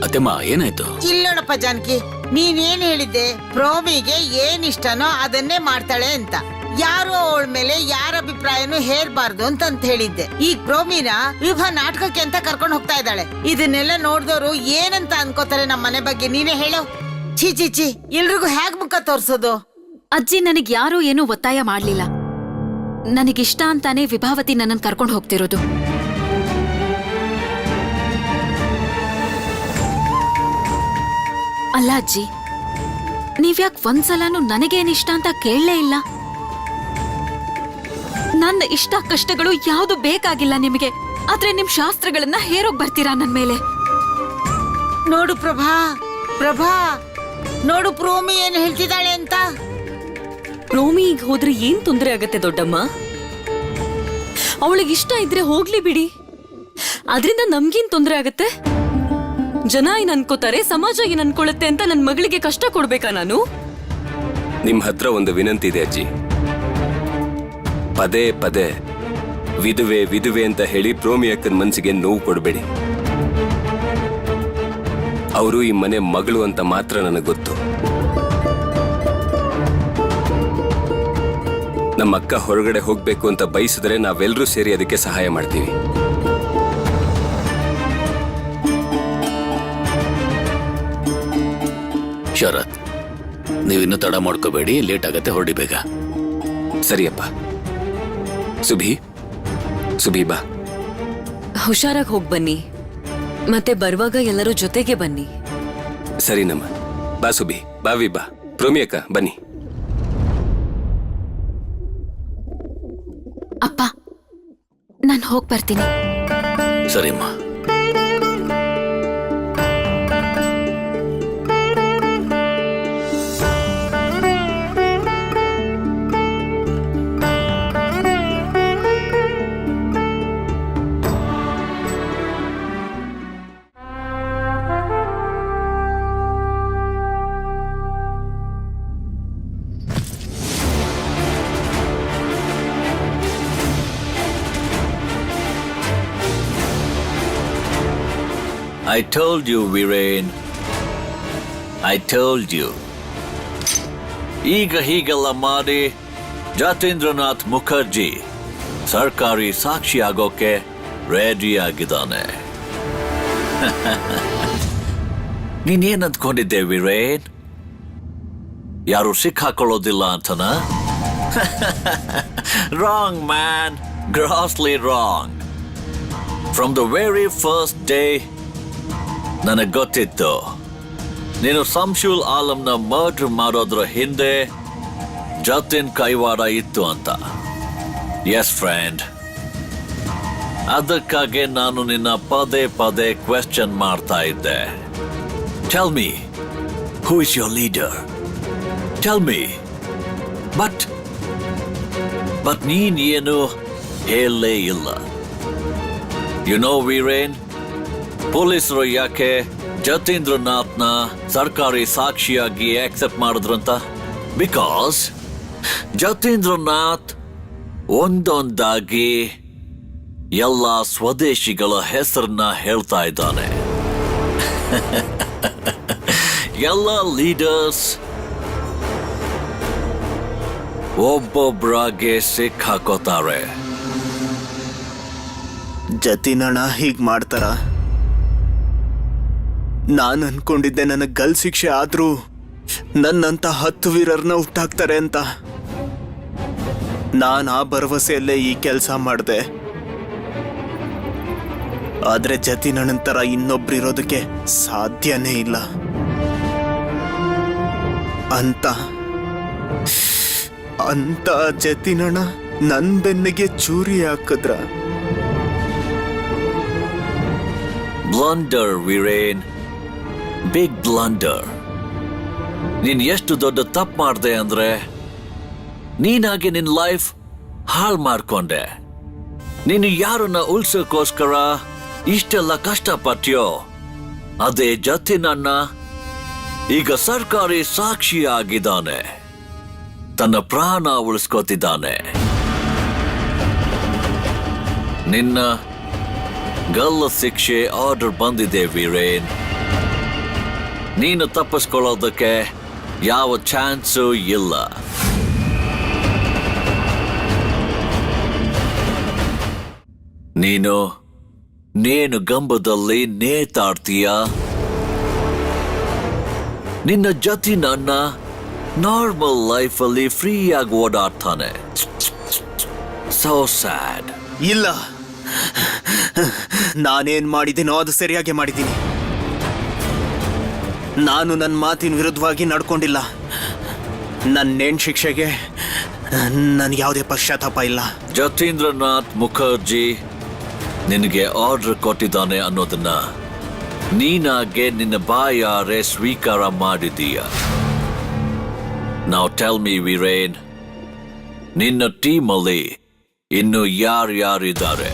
ಅತ್ತೆಮ್ಮ, ಏನಾಯ್ತು? ಇಲ್ಲೋಡಪ್ಪ ಜಾನ್ಕಿ, ನೀನೇನ್ ಹೇಳಿದ್ದೆ? ಪ್ರೋಮಿಗೆ ಏನ್ ಇಷ್ಟನೋ ಅದನ್ನೇ ಮಾಡ್ತಾಳೆ ಅಂತ. ಯಾರು ಅವಳ ಮೇಲೆ ಯಾರ ಅಭಿಪ್ರಾಯನೂ ಹೇರ್ಬಾರ್ದು ಅಂತ ಹೇಳಿದ್ದೆ. ಈಗ ಪ್ರೋಮಿನ ವಿಭಾ ನಾಟಕಕ್ಕೆ ಅಂತ ಕರ್ಕೊಂಡು ಹೋಗ್ತಾ ಇದ್ದಾಳೆ. ಇದನ್ನೆಲ್ಲ ನೋಡ್ದವ್ರು ಏನಂತ ಅನ್ಕೋತಾರೆ ನಮ್ಮ ಮನೆ ಬಗ್ಗೆ? ನೀನೇ ಹೇಳು. ಚೀ, ಎಲ್ರಿಗೂ ಹೇಗ್ ಮುಖ ತೋರ್ಸೋದು? ಅಜ್ಜಿ, ನನಗ್ ಯಾರೂ ಏನೂ ಒತ್ತಾಯ ಮಾಡ್ಲಿಲ್ಲ. ನನಗಿಷ್ಟ ಅಂತಾನೆ ವಿಭಾವತಿ ನನ್ನನ್ನು ಕರ್ಕೊಂಡು ಹೋಗ್ತಿರೋದು. ಅಲ್ಲ ಅಜ್ಜಿ, ನೀವ್ಯಾಕ್ ಒಂದ್ಸಲನೂ ನನಗೇನಿಷ್ಟ ಅಂತ ಕೇಳಲೇ ಇಲ್ಲ? ನನ್ನ ಇಷ್ಟ ಕಷ್ಟಗಳು ಯಾವುದು ಬೇಕಾಗಿಲ್ಲ ನಿಮಗೆ, ಆದ್ರೆ ನಿಮ್ ಶಾಸ್ತ್ರಗಳನ್ನ ಹೇರೋಗ್ ಬರ್ತೀರಾ ನನ್ ಮೇಲೆ. ನೋಡು ಪ್ರಭಾ, ನೋಡು ಪ್ರೋಮಿ ಏನ್ ಹೇಳ್ತಿದ್ದಾಳೆ ಅಂತ. ಪ್ರೋಮಿ ಈಗ ಹೋದ್ರೆ ಏನ್ ತೊಂದರೆ ಆಗತ್ತೆ ದೊಡ್ಡಮ್ಮ? ಅವಳಿಗೆ ಇಷ್ಟ ಇದ್ರೆ ಹೋಗ್ಲಿ ಬಿಡಿ, ಅದ್ರಿಂದ ನಮ್ಗೇನ್ ತೊಂದರೆ ಆಗತ್ತೆ? ಜನ ಏನ್ ಅನ್ಕೋತಾರೆ, ಸಮಾಜ ಏನ್ ಅನ್ಕೊಳ್ಳುತ್ತೆ ಅಂತ ನನ್ ಮಗಳಿಗೆ ಕಷ್ಟ ಕೊಡ್ಬೇಕಾ ನಾನು? ನಿಮ್ ಹತ್ರ ಒಂದು ವಿನಂತಿ ಇದೆ ಅಜ್ಜಿ. ಪದೇ ವಿದುವೆ ಅಂತ ಹೇಳಿ ಪ್ರೋಮಿ ಅಕ್ಕನ ಮನ್ಸಿಗೆ ನೋವು ಕೊಡಬೇಡಿ. ಅವರು ಈ ಮನೆ ಮಗಳು ಅಂತ ಮಾತ್ರ ನನಗೆ ಗೊತ್ತು. ನಮ್ಮ ಅಕ್ಕ ಹೊರಗಡೆ ಹೋಗ್ಬೇಕು ಅಂತ ಬಯಸಿದ್ರೆ ನಾವೆಲ್ಲರೂ ಸೇರಿ ಅದಕ್ಕೆ ಸಹಾಯ ಮಾಡ್ತೀವಿ. ಶರತ್, ನೀವಿನ್ನೂ ತಡ ಮಾಡ್ಕೋಬೇಡಿ, ಲೇಟ್ ಆಗತ್ತೆ, ಹೊರಡಿ ಬೇಗ. ಸರಿಯಪ್ಪ. ಸುಭಿ ಬಾ. ಹುಷಾರಾಗಿ ಹೋಗ್ ಬನ್ನಿ, ಮತ್ತೆ ಬರುವಾಗ ಎಲ್ಲರೂ ಜೊತೆಗೆ ಬನ್ನಿ. ಸರಿ ನಮ್ಮ ಬಾ ಸುಭಿ, ಬಾವಿ ಬಾ. ಪ್ರೋಮಿ ಅಕ್ಕ ಬನ್ನಿ. ಅಪ್ಪ, ನಾನು ಹೋಗ್ ಬರ್ತೀನಿ. ಸರಿಮ್ಮ. I told you, Viren. I told you. ಈಗ ಹೀಗೆಲ್ಲ ಮಾಡಿ ಜತೇಂದ್ರನಾಥ್ ಮುಖರ್ಜಿ ಸರ್ಕಾರಿ ಸಾಕ್ಷಿ ಆಗೋಕೆ ರೆಡಿ ಆಗಿದ್ದಾನೆ. ನೀನೇನ್ ಅಂದ್ಕೊಂಡಿದ್ದೆ ವಿರೇನ್? ಯಾರು ಸಿಕ್ಕಾಕೊಳ್ಳೋದಿಲ್ಲ ಅಂತನಾ? Wrong man, grossly wrong. From the very first day ನನಗೆ ಗೊತ್ತಿತ್ತು ನೀನು ಸಂಶುಲ್ ಆಲಂನ ಮರ್ಡರ್ ಮಾಡೋದ್ರ ಹಿಂದೆ ಜತಿನ್ ಕೈವಾಡ ಇತ್ತು ಅಂತ. ಎಸ್ ಫ್ರೆಂಡ್, ಅದಕ್ಕಾಗಿ ನಾನು ನಿನ್ನ ಪದೇ ಕ್ವೆಶ್ಚನ್ ಮಾಡ್ತಾ ಇದ್ದೆ. Tell me, who is your leader? Tell me. But ನೀನ್ ಏನು ಹೇಳಲೇ ಇಲ್ಲ. ಯು ನೋ ವೀರೇನ್, ಪೊಲೀಸರು ಯಾಕೆ ಜತೀಂದ್ರನಾಥ್ನ ಸರ್ಕಾರಿ ಸಾಕ್ಷಿಯಾಗಿ ಆಕ್ಸೆಪ್ಟ್ ಮಾಡಿದ್ರಂತ? ಬಿಕಾಸ್ ಜತೀಂದ್ರನಾಥ್ ಒಂದೊಂದಾಗಿ ಎಲ್ಲ ಸ್ವದೇಶಿಗಳ ಹೆಸರನ್ನ ಹೇಳ್ತಾ ಇದ್ದಾನೆ. ಎಲ್ಲ ಲೀಡರ್ಸ್ ಒಬ್ಬೊಬ್ಬರಾಗೆ ಸಿಕ್ಕಾಕೋತಾರೆ. ಜತಿನಣ್ಣ ಹೀಗ್ ಮಾಡ್ತಾರ? ನಾನು ಅನ್ಕೊಂಡಿದ್ದೆ ನನಗ್ ಗಲ್ ಶಿಕ್ಷೆ ಆದ್ರೂ ನನ್ನಂತ 10 ವೀರರ್ನ ಹುಟ್ಟಾಕ್ತಾರೆ ಅಂತ. ನಾನು ಆ ಭರವಸೆಯಲ್ಲೇ ಈ ಕೆಲಸ ಮಾಡಿದೆ. ಆದ್ರೆ ಜತಿನಣ್ಣಂತರ ಇನ್ನೊಬ್ರು ಇರೋದಕ್ಕೆ ಸಾಧ್ಯನೇ ಇಲ್ಲ ಅಂತ ಜತಿನಣ್ಣ ನನ್ ಬೆನ್ನಿಗೆ ಚೂರಿ ಹಾಕಿದ್ರ. Blunder Viren, big blunder. ನೀನ್ ಎಷ್ಟು ದೊಡ್ಡ ತಪ್ಪು ಮಾಡ್ದೆ ಅಂದ್ರೆ ನೀನಾಗೆ ನಿನ್ ಲೈಫ್ ಹಾಳು ಮಾಡ್ಕೊಂಡೆ. ನೀನು ಯಾರನ್ನ ಉಳ್ಸೋಕೋಸ್ಕರ ಇಷ್ಟೆಲ್ಲ ಕಷ್ಟಪಟ್ಯೋ ಅದೇ ಜತಿನಣ್ಣ ಈಗ ಸರ್ಕಾರಿ ಸಾಕ್ಷಿ ಆಗಿದ್ದಾನೆ, ತನ್ನ ಪ್ರಾಣ ಉಳಿಸ್ಕೋತಿದ್ದಾನೆ. ನಿನ್ನ ಗಲ್ಲ ಶಿಕ್ಷೆ ಆರ್ಡರ್ ಬಂದಿದೆ ವೀರೇನ್. ನೀನು ತಪ್ಪಿಸ್ಕೊಳ್ಳೋದಕ್ಕೆ ಯಾವ ಚಾನ್ಸು ಇಲ್ಲ. ನೀನು ಗಂಬದಲ್ಲಿ ನೇತಾಡ್ತೀಯ. ನಿನ್ನ ಜತಿನಣ್ಣ ನಾರ್ಮಲ್ ಲೈಫಲ್ಲಿ ಫ್ರೀಯಾಗಿ ಓಡಾಡ್ತಾನೆ. So sad. ಇಲ್ಲ, ನಾನೇನ್ ಮಾಡಿದ್ದೀನೋ ಅದು ಸರಿಯಾಗಿ ಮಾಡಿದ್ದೀನಿ. ನಾನು ನನ್ನ ಮಾತಿನ ವಿರುದ್ಧವಾಗಿ ನಡ್ಕೊಂಡಿಲ್ಲ. ನನ್ನ ನೇಣ್ ಶಿಕ್ಷೆಗೆ ನನ್ಗೆ ಯಾವುದೇ ಪಶ್ಚಾತ್ತಾಪ ಇಲ್ಲ. ಜತೀಂದ್ರನಾಥ್ ಮುಖರ್ಜಿ ನಿನಗೆ ಆರ್ಡರ್ ಕೊಟ್ಟಿದ್ದಾನೆ ಅನ್ನೋದನ್ನ ನೀನಾಗೆ ನಿನ್ನ ಬಾಯಾರೆ ಸ್ವೀಕಾರ ಮಾಡಿದೀಯ. ನಾವು ಟೆಲ್ ಮಿ ವೀರೇನ್, ನಿನ್ನ ಟೀಮಲ್ಲಿ ಇನ್ನು ಯಾರ್ಯಾರಿದ್ದಾರೆ?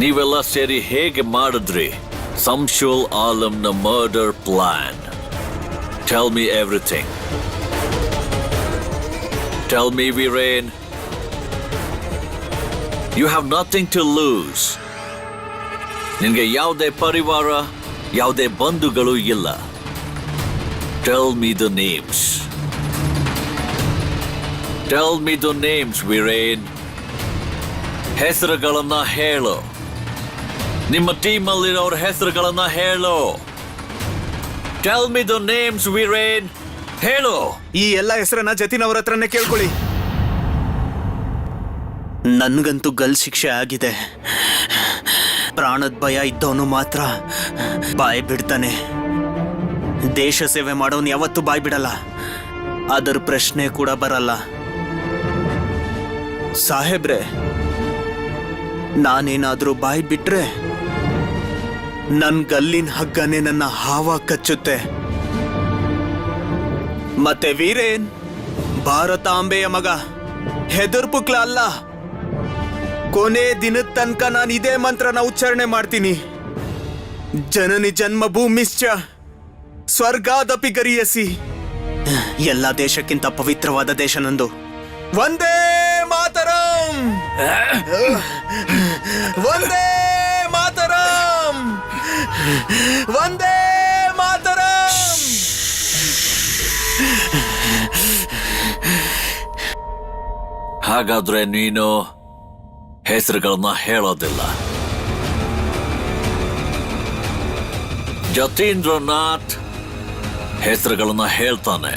ನೀವೆಲ್ಲ ಸೇರಿ ಹೇಗೆ ಮಾಡಿದ್ರಿ ಸಂಶುಲ್ ಆಲಂನ murder plan? Tell me everything. Tell me Viren. You have nothing to lose. ನಿನಗೆ ಯಾವುದೇ ಪರಿವಾರ, ಯಾವುದೇ ಬಂಧುಗಳು ಇಲ್ಲ. Tell me the names. Tell me the names, Viren. ಹೆಸರುಗಳನ್ನ ಹೇಳು. ನಿಮ್ಮ ಟೀಮಲ್ಲಿರೋರ ಹೆಸರುಗಳನ್ನ ಹೇಳು. Tell me the names, Viren. ಹೇಳು. ಈ ಎಲ್ಲ ಹೆಸರನ್ನ ಜತಿನವ್ರ ಹತ್ರನೇ ಕೇಳ್ಕೊಳ್ಳಿ. ನನ್ಗಂತೂ ಗಲ್ ಶಿಕ್ಷೆ ಆಗಿದೆ. ಪ್ರಾಣದ ಭಯ ಇದ್ದವನು ಮಾತ್ರ ಬಾಯ್ ಬಿಡ್ತಾನೆ. ದೇಶ ಸೇವೆ ಮಾಡೋನು ಯಾವತ್ತೂ ಬಾಯ್ ಬಿಡಲ್ಲ. ಅದರ ಪ್ರಶ್ನೆ ಕೂಡ ಬರಲ್ಲ. ಸಾಹೇಬ್ರೆ, ನಾನೇನಾದ್ರೂ ಬಾಯ್ ಬಿಟ್ರೆ ನನ್ ಗಲ್ಲಿನ ಹಗ್ಗನೇ ನನ್ನ ಹಾವ ಕಚ್ಚುತ್ತೆ. ಮತ್ತೆ ವೀರೇನ್ ಭಾರತಾಂಬೆಯ ಮಗ, ಹೆದರ್ಪುಕ್ಲ ಅಲ್ಲ. ಕೊನೆ ದಿನದ ತನಕ ನಾನು ಇದೇ ಮಂತ್ರನ ಉಚ್ಚಾರಣೆ ಮಾಡ್ತೀನಿ. ಜನನಿ ಜನ್ಮ ಭೂಮಿಶ್ಚ ಸ್ವರ್ಗಾದಪಿ ಗರಿಯಸಿ. ಎಲ್ಲ ದೇಶಕ್ಕಿಂತ ಪವಿತ್ರವಾದ ದೇಶ ನಂದು. ವಂದೇ ಮಾತರಂ, ವಂದೇ ಮಾತರಂ, ವಂದೇ ಮಾತರಂ. ಹಾಗಾದ್ರೆ ನೀನು ಹೆಸರುಗಳನ್ನ ಹೇಳೋದಿಲ್ಲ. ಜತೀಂದ್ರನಾಥ್ ಹೆಸರುಗಳನ್ನ ಹೇಳ್ತಾನೆ.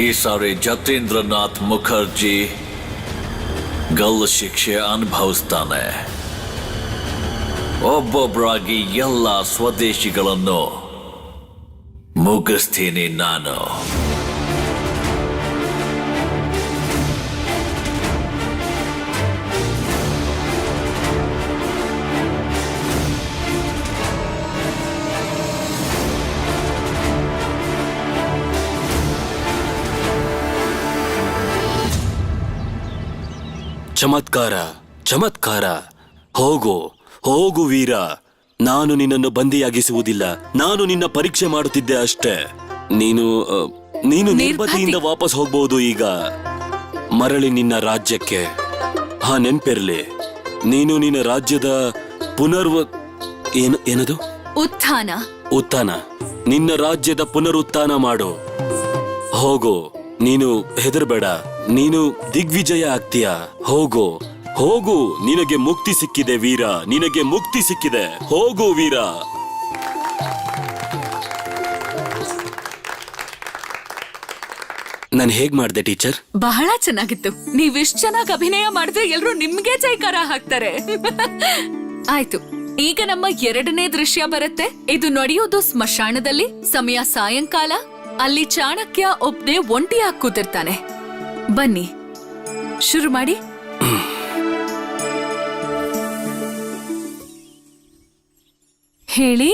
ಈ ಸಾರಿ ಜತೀಂದ್ರನಾಥ್ ಮುಖರ್ಜಿ ಗಲ್ಲು ಶಿಕ್ಷೆ ಅನುಭವಿಸ್ತಾನೆ. ಒಬ್ಬೊಬ್ಬರಾಗಿ ಎಲ್ಲ ಸ್ವದೇಶಿಗಳನ್ನು ಮುಗಿಸ್ತೀನಿ ನಾನು. ಚಮತ್ಕಾರ ಚಮತ್ಕಾರ. ಹೋಗು ಹೋಗು ವೀರ, ನಾನು ನಿನ್ನನ್ನು ಬಂದಿಯಾಗಿಸುವುದಿಲ್ಲ. ನಾನು ನಿನ್ನ ಪರೀಕ್ಷೆ ಮಾಡುತ್ತಿದ್ದೆ ಅಷ್ಟೇ. ನೀನು ನಿರ್ಭತಿಯಿಂದ ವಾಪಸ್ ಹೋಗ್ಬಹುದು ಈಗ. ಮರಳಿ ನಿನ್ನ ರಾಜ್ಯಕ್ಕೆ. ಹಾ, ನೆನ್ಪಿರ್ಲಿ, ನೀನು ನಿನ್ನ ರಾಜ್ಯದ ಏನದು ಉತ್ಥಾನ. ಉತ್ಥಾನ, ನಿನ್ನ ರಾಜ್ಯದ ಪುನರುತ್ಥಾನ ಮಾಡು. ಹೋಗು, ನೀನು ಹೆದರ್ಬೇಡ, ನೀನು ದಿಗ್ವಿಜಯ ಆಗ್ತೀಯ. ಹೋಗು ಹೋಗು, ನಿನಗೆ ಮುಕ್ತಿ ಸಿಕ್ಕಿದೆ ವೀರ, ನಿನಗೆ ಮುಕ್ತಿ ಸಿಕ್ಕಿದೆ. ಹೋಗು ವೀರ. ನಾನು ಹೇಗ್ ಮಾಡ್ದೆ ಟೀಚರ್? ಬಹಳ ಚೆನ್ನಾಗಿತ್ತು. ನೀವಿಷ್ಟ್ ಚೆನ್ನಾಗಿ ಅಭಿನಯ ಮಾಡಿದ್ರೆ ಎಲ್ರು ನಿಮ್ಗೆ ಜೈಕಾರ ಹಾಕ್ತಾರೆ. ಆಯ್ತು, ಈಗ ನಮ್ಮ 2ನೇ ದೃಶ್ಯ ಬರುತ್ತೆ. ಇದು ನಡೆಯೋದು ಸ್ಮಶಾನದಲ್ಲಿ. ಸಮಯ ಸಾಯಂಕಾಲ. ಅಲ್ಲಿ ಚಾಣಕ್ಯ ಒಬ್ನೇ ಒಂಟಿಯಾಗಿ ಕೂತಿರ್ತಾನೆ. ಬನ್ನಿ ಶುರು ಮಾಡಿ. ಹೇಳಿ.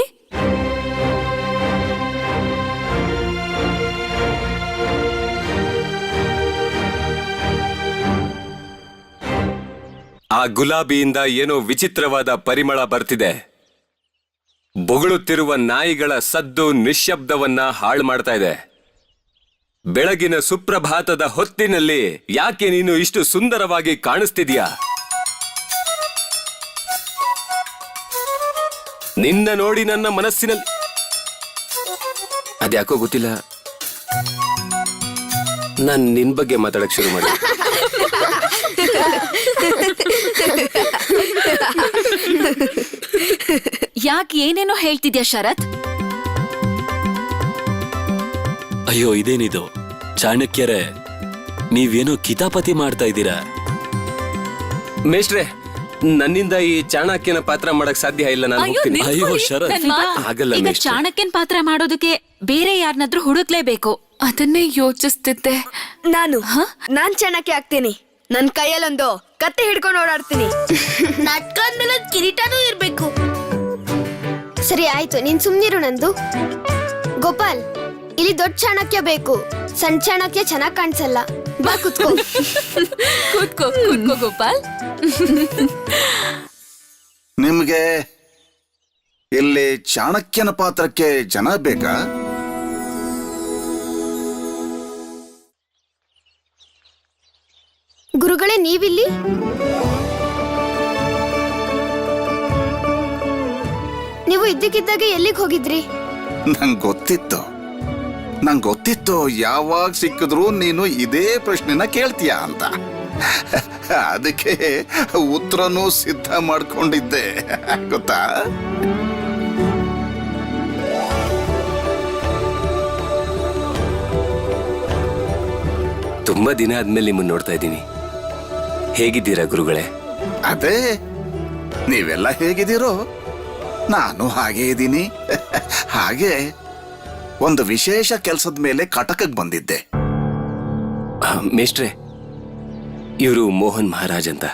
ಆ ಗುಲಾಬಿಯಿಂದ ಏನೋ ವಿಚಿತ್ರವಾದ ಪರಿಮಳ ಬರ್ತಿದೆ. ಬೊಗಳುತ್ತಿರುವ ನಾಯಿಗಳ ಸದ್ದು ನಿಶ್ಶಬ್ದವನ್ನ ಹಾಳು ಮಾಡ್ತಾ ಇದೆ. ಬೆಳಗಿನ ಸುಪ್ರಭಾತದ ಹೊತ್ತಿನಲ್ಲಿ ಯಾಕೆ ನೀನು ಇಷ್ಟು ಸುಂದರವಾಗಿ ಕಾಣಿಸ್ತಿದ್ಯಾ? ನಿನ್ನ ನೋಡಿ ನನ್ನ ಮನಸ್ಸಿನಲ್ಲಿ ಅದ್ಯಾಕೋ ಗೊತ್ತಿಲ್ಲ, ನಾನು ನಿನ್ ಬಗ್ಗೆ ಮಾತಾಡಕ್ ಶುರು ಮಾಡಿ. ಯಾಕೆ ಏನೇನೋ ಹೇಳ್ತಿದ್ಯಾ ಶರತ್? ಅಯ್ಯೋ, ಇದೇನಿದು ಚಾಣಕ್ಯರೇ, ನೀವೇನೋ ಕಿತಾಪತಿ ಮಾಡ್ತಾ ಇದ್ದೀರಾ. ಮೇಷ್ಟ್ರೆ, ನನ್ನಿಂದ ಈ ಚಾಣಕ್ಯನ ಪಾತ್ರ ಮಾಡಕ್ ಸಾಧ್ಯ ಇಲ್ಲ. ನಾನು ಹೋಗ್ತೀನಿ. ಅಯ್ಯೋ ಶರತ್, ಆಗಲ್ಲ ಈಗ ಮೇಷ್ಟ್ರೆ. ಚಾಣಕ್ಯನ್ ಪಾತ್ರ ಮಾಡೋದಕ್ಕೆ ಬೇರೆ ಯಾರನ್ನಾದ್ರೂ ಹುಡುಕ್ಲೇಬೇಕು. ಅದನ್ನೇ ಯೋಚಿಸ್ತಿದ್ದೆ ನಾನ್ ಚಾಣಕ್ಯ ಆಗ್ತೀನಿ. ನನ್ ಕೈಯಲ್ಲೊಂದು ಕತ್ತೆ ಹಿಡ್ಕೊಂಡು ಓಡಾಡ್ತೀನಿ. ನಾಟಕ ಅಂದ್ಮೇಲೆ ಕಿರೀಟನೂ ಇರ್ಬೇಕು. ಸರಿ ಆಯ್ತು, ನೀನ್ ಸುಮ್ನಿರು ನಂದು. ಗೋಪಾಲ್, ಇಲ್ಲಿ ದೊಡ್ಡ ಚಾಣಕ್ಯ ಬೇಕು. ಸಣ್ಣ ಚಾಣಕ್ಯ ಚೆನ್ನಾಗ್ ಕಾಣಿಸಲ್ಲ. ಬಾ ಕುತ್ಕೋ. ಕೂತ್ಕೋ ಗೋಪಾಲ್. ನಿಮ್ಗೆ ಇಲ್ಲಿ ಚಾಣಕ್ಯನ ಪಾತ್ರಕ್ಕೆ ಜನ ಬೇಕಾ? ಗುರುಗಳೇ, ನೀವಿಲ್ಲಿ? ನೀವು ಇದ್ದಕ್ಕಿದ್ದಾಗೆ ಎಲ್ಲಿಗೆ ಹೋಗಿದ್ರಿ? ನಂಗೆ ಗೊತ್ತಿತ್ತು ಯಾವಾಗ ಸಿಕ್ಕಿದ್ರು ನೀನು ಇದೇ ಪ್ರಶ್ನೆನ ಕೇಳ್ತೀಯ ಅಂತ. ಅದಕ್ಕೆ ಉತ್ತರನೂ ಸಿದ್ಧ ಮಾಡ್ಕೊಂಡಿದ್ದೆ, ಗೊತ್ತಾ? ತುಂಬಾ ದಿನ ಆದ್ಮೇಲೆ ನಿಮ್ಮನ್ನ ನೋಡ್ತಾ ಇದ್ದೀನಿ. ಹೇಗಿದ್ದೀರಾ ಗುರುಗಳೇ? ಅದೇ, ನೀವೆಲ್ಲ ಹೇಗಿದ್ದೀರೋ ನಾನು ಹಾಗೇ ಇದ್ದೀನಿ. ಹಾಗೆ ಒಂದು ವಿಶೇಷ ಕೆಲಸದ ಮೇಲೆ ಕಟಕಕ್ಕೆ ಬಂದಿದ್ದೆ. ಮೇಷ್ಟ್ರೆ, ಇವರು ಮೋಹನ್ ಮಹಾರಾಜ್ ಅಂತ.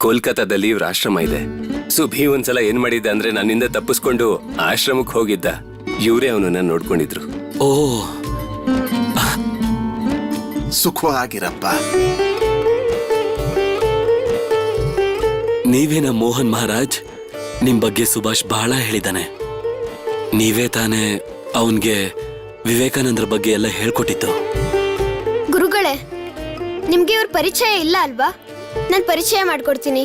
ಕೋಲ್ಕತ್ತಾದಲ್ಲಿ ಇವ್ರ ಆಶ್ರಮ ಇದೆ. ಸುಭಿ ಒಂದ್ಸಲ ಏನ್ ಮಾಡಿದ್ದ ಅಂದ್ರೆ ನನ್ನಿಂದ ತಪ್ಪಿಸ್ಕೊಂಡು ಆಶ್ರಮಕ್ಕೆ ಹೋಗಿದ್ದ. ಇವರೇ ಅವನನ್ನ ನೋಡ್ಕೊಂಡಿದ್ರು. ಓ, ಸುಖವಾಗಿರಪ್ಪ. ನೀವೇನ ಮೋಹನ್ ಮಹಾರಾಜ್? ನಿಮ್ ಬಗ್ಗೆ ಸುಭಾಷ್ ಬಹಳ ಹೇಳಿದಾನೆ. ನೀವೇ ತಾನೇ ಅವನ್ಗೆ ವಿವೇಕಾನಂದರ ಬಗ್ಗೆ ಎಲ್ಲ ಹೇಳ್ಕೊಟ್ಟಿತ್ತು. ಗುರುಗಳೇ, ನಿಮ್ಗೆ ಇವ್ರ ಪರಿಚಯ ಇಲ್ಲ ಅಲ್ವಾ? ನಾನು ಪರಿಚಯ ಮಾಡ್ಕೊಡ್ತೀನಿ.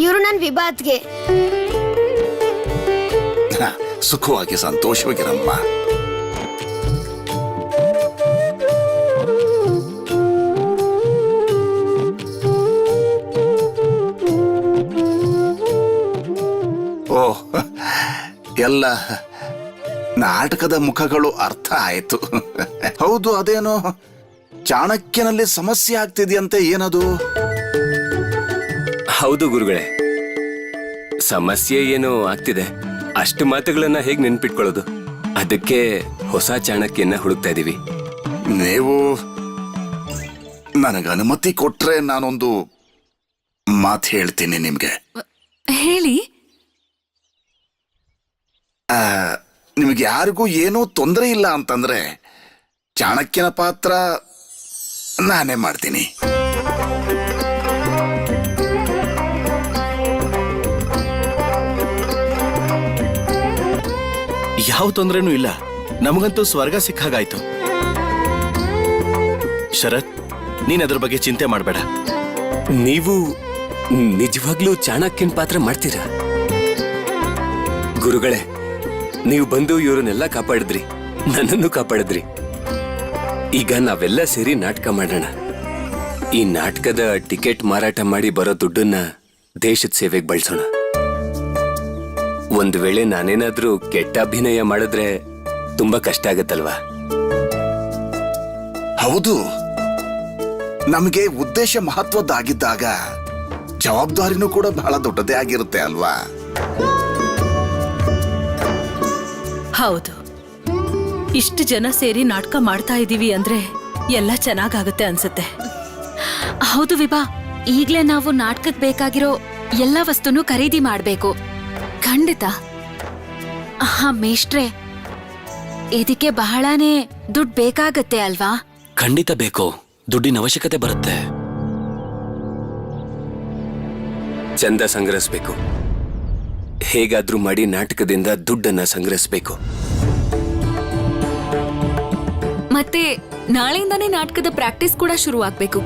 ಇವರು ನನ್ನ ವಿಭಾತ್ಗೆ. ಸುಖವಾಗಿ ಸಂತೋಷವಾಗಿರಮ್ಮ. ಓ, ಎಲ್ಲ ನಾಟಕದ ಮುಖಗಳು ಅರ್ಥ ಆಯ್ತು. ಹೌದು, ಅದೇನೋ ಚಾಣಕ್ಯನಲ್ಲಿ ಸಮಸ್ಯೆ ಆಗ್ತಿದೆಯಂತೆ, ಏನದು? ಹೌದು ಗುರುಗಳೇ, ಸಮಸ್ಯೆ ಏನೋ ಆಗ್ತಿದೆ. ಅಷ್ಟು ಮಾತುಗಳನ್ನ ಹೇಗ್ ನೆನ್ಪಿಟ್ಕೊಳ್ಳೋದು? ಅದಕ್ಕೆ ಹೊಸ ಚಾಣಕ್ಯನ ಹುಡುಕ್ತಾ ಇದೀವಿ. ನೀವು ನನಗೆ ಅನುಮತಿ ಕೊಟ್ರೆ ನಾನೊಂದು ಮಾತು ಹೇಳ್ತೀನಿ ನಿಮ್ಗೆ. ಹೇಳಿ. ನಿಮ್ಗೆ ಯಾರಿಗೂ ಏನೂ ತೊಂದರೆ ಇಲ್ಲ ಅಂತಂದ್ರೆ ಚಾಣಕ್ಯನ ಪಾತ್ರ ನಾನೇ ಮಾಡ್ತೀನಿ. ಯಾವ ತೊಂದ್ರೆನೂ ಇಲ್ಲ. ನಮಗಂತೂ ಸ್ವರ್ಗ ಸಿಕ್ಕಾಗಾಯ್ತು. ಶರತ್, ನೀನ್ ಅದ್ರ ಬಗ್ಗೆ ಚಿಂತೆ ಮಾಡಬೇಡ. ನೀವು ನಿಜವಾಗ್ಲೂ ಚಾಣಕ್ಯನ್ ಪಾತ್ರ ಮಾಡ್ತೀರಾ? ಗುರುಗಳೇ, ನೀವು ಬಂದು ಇವ್ರನ್ನೆಲ್ಲ ಕಾಪಾಡಿದ್ರಿ, ನನ್ನನ್ನು ಕಾಪಾಡಿದ್ರಿ. ಈಗ ನಾವೆಲ್ಲ ಸೇರಿ ನಾಟಕ ಮಾಡೋಣ. ಈ ನಾಟಕದ ಟಿಕೆಟ್ ಮಾರಾಟ ಮಾಡಿ ಬರೋ ದುಡ್ಡನ್ನ ದೇಶದ ಸೇವೆಗೆ ಬಳಸೋಣ. ಒಂದ್ ವೇಳೆ ನಾನೇನಾದ್ರೂ ಕೆಟ್ಟ ಅಭಿನಯ ಮಾಡಿದ್ರೆ ತುಂಬಾ ಕಷ್ಟ ಆಗತ್ತಲ್ವಾ? ಹೌದು, ನಮಗೆ ಉದ್ದೇಶ ಮಹತ್ವದ್ದಾಗಿದ್ದಾಗ ಜವಾಬ್ದಾರಿನೂ ಕೂಡ ಬಹಳ ದೊಡ್ಡದೇ ಆಗಿರುತ್ತೆ ಅಲ್ವಾ? ಹೌದು, ಇಷ್ಟು ಜನ ಸೇರಿ ನಾಟಕ ಮಾಡ್ತಾ ಇದೀವಿ ಅಂದ್ರೆ ಎಲ್ಲ ಚೆನ್ನಾಗಾಗುತ್ತೆ ಅನ್ಸುತ್ತೆ. ಹೌದು ವಿಭಾ, ಈಗ್ಲೇ ನಾವು ನಾಟಕಕ್ಕೆ ಬೇಕಾಗಿರೋ ಎಲ್ಲ ವಸ್ತುನೂ ಖರೀದಿ ಮಾಡ್ಬೇಕು. ಖಂಡಿತ. ಹಾ ಮೇಷ್ಟ್ರೆ, ಇದಕ್ಕೆ ಬಹಳಾನೇ ದುಡ್ಡು ಬೇಕಾಗತ್ತೆ ಅಲ್ವಾ? ಖಂಡಿತ ಬೇಕು, ದುಡ್ಡಿನ ಅವಶ್ಯಕತೆ ಬರುತ್ತೆ. ಚಂದ ಸಂಗ್ರಹಿಸ್ಬೇಕು. ಹೇಗಾದ್ರೂ ಮಾಡಿ ನಾಟಕದಿಂದ ದುಡ್ಡನ್ನ ಸಂಗ್ರಹಿಸ್ಬೇಕು. ಮತ್ತೆ ನಾಳೆಯಿಂದಾನೇ ನಾಟಕದ ಪ್ರಾಕ್ಟೀಸ್ ಕೂಡ ಶುರು ಆಗ್ಬೇಕು.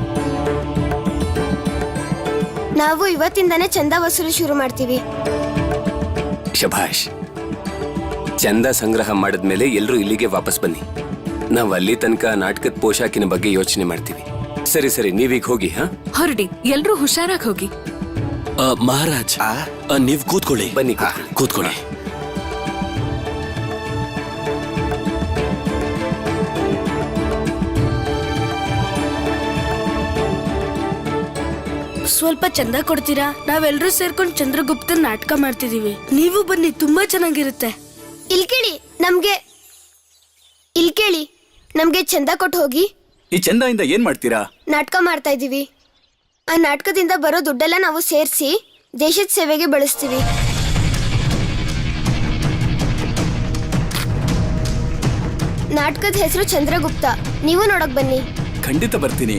ನಾವು ಇವತ್ತಿಂದಾನೇ ಚಂದ ವಸೂಲಿ ಶುರು ಮಾಡ್ತೀವಿ. ಶಭಾಷ್. ಚಂದ ಸಂಗ್ರಹ ಮಾಡಿದ್ಮೇಲೆ ಎಲ್ರೂ ಇಲ್ಲಿಗೆ ವಾಪಸ್ ಬನ್ನಿ. ನಾವು ಅಲ್ಲಿ ತನಕ ನಾಟಕದ ಪೋಷಾಕಿನ ಬಗ್ಗೆ ಯೋಚನೆ ಮಾಡ್ತೀವಿ. ಸರಿ ಸರಿ, ನೀವೀಗ ಹೋಗಿ. ಹಾ, ಹೊರಡಿ, ಎಲ್ರೂ ಹುಷಾರಾಗಿ ಹೋಗಿ. ಮಹಾರಾಜ್, ನೀವ್ ಕೂತ್ಕೊಳ್ಳಿ. ಬನ್ನಿ, ಕೂತ್ಕೊಳ್ಳಿ. ಸ್ವಲ್ಪ ಚಂದ ಕೊಡ್ತೀರಾ? ನಾವೆಲ್ಲರೂ ಸೇರ್ಕೊಂಡು ಚಂದ್ರಗುಪ್ತನ್ ನಾಟಕ ಮಾಡ್ತಿದೀವಿ. ನೀವು ಬನ್ನಿ, ತುಂಬಾ ಚೆನ್ನಾಗಿರುತ್ತೆ. ಇಲ್ಕೇಳಿ, ನಮ್ಗೆ ಚಂದ ಕೊಟ್ಟು ಹೋಗಿ. ಈ ಚಂದದಿಂದ ಏನ್ ಮಾಡ್ತೀರಾ? ನಾಟಕ ಮಾಡ್ತಾ ಇದೀವಿ. ಆ ನಾಟಕದಿಂದ ಬರೋ ದುಡ್ಡೆಲ್ಲ ನಾವು ಸೇರಿಸಿ ದೇಶದ ಸೇವೆಗೆ ಬಳಸ್ತೀವಿ. ನಾಟಕದ ಹೆಸರು ಚಂದ್ರಗುಪ್ತ. ನೀವು ನೋಡಕ್ ಬನ್ನಿ. ಖಂಡಿತ ಬರ್ತೀನಿ.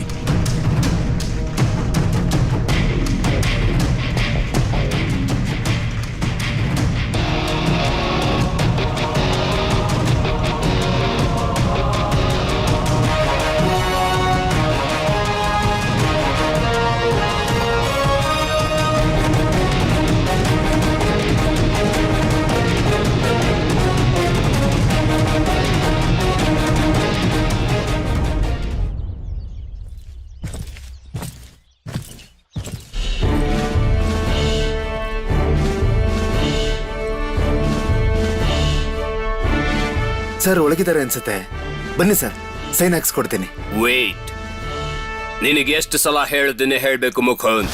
ಸರ್ ಒಳಗಿದ್ದಾರೆ ಅನ್ಸುತ್ತೆ. ಬನ್ನಿ ಸರ್, ಸೈನ್ ಹಾಕ್ಸ್ಕೊಡ್ತೀನಿ. ವೇಟ್, ನಿನಗೆ ಎಷ್ಟು ಸಲ ಹೇಳಿದ್ದೇನೆ ಹೇಳ್ಬೇಕು ಮುಖಂದ್?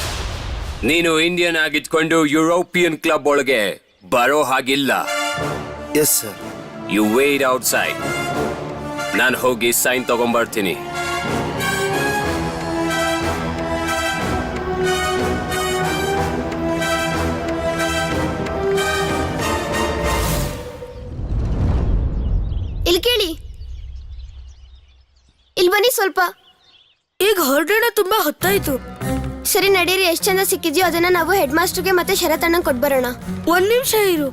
ನೀನು ಇಂಡಿಯನ್ ಆಗಿದ್ಕೊಂಡು ಯುರೋಪಿಯನ್ ಕ್ಲಬ್ ಒಳಗೆ ಬರೋ ಹಾಗಿಲ್ಲ. Yes sir. You wait outside. ನಾನು ಹೋಗಿ ಸೈನ್ ತಗೊಂಡ್ಬರ್ತೀನಿ. ಇಲ್ಲಿ ಬನ್ನಿ ಸ್ವಲ್ಪ. ಈಗ ಹೊರಡೋಣ, ತುಂಬಾ ಹೊತ್ತಾಯ್ತು. ಸರಿ ನಡೀರಿ, ಎಷ್ಟು ಚಂದ ಸಿಕ್ಕಿದ್ಯೋ ಅದನ್ನ ನಾವು ಹೆಡ್ ಮಾಸ್ಟರ್ಗೆ ಮತ್ತೆ ಶರತಣ್ಣ ಕೊಟ್ಬರೋಣ. ಒಂದ್ ನಿಮಿಷ ಇರು,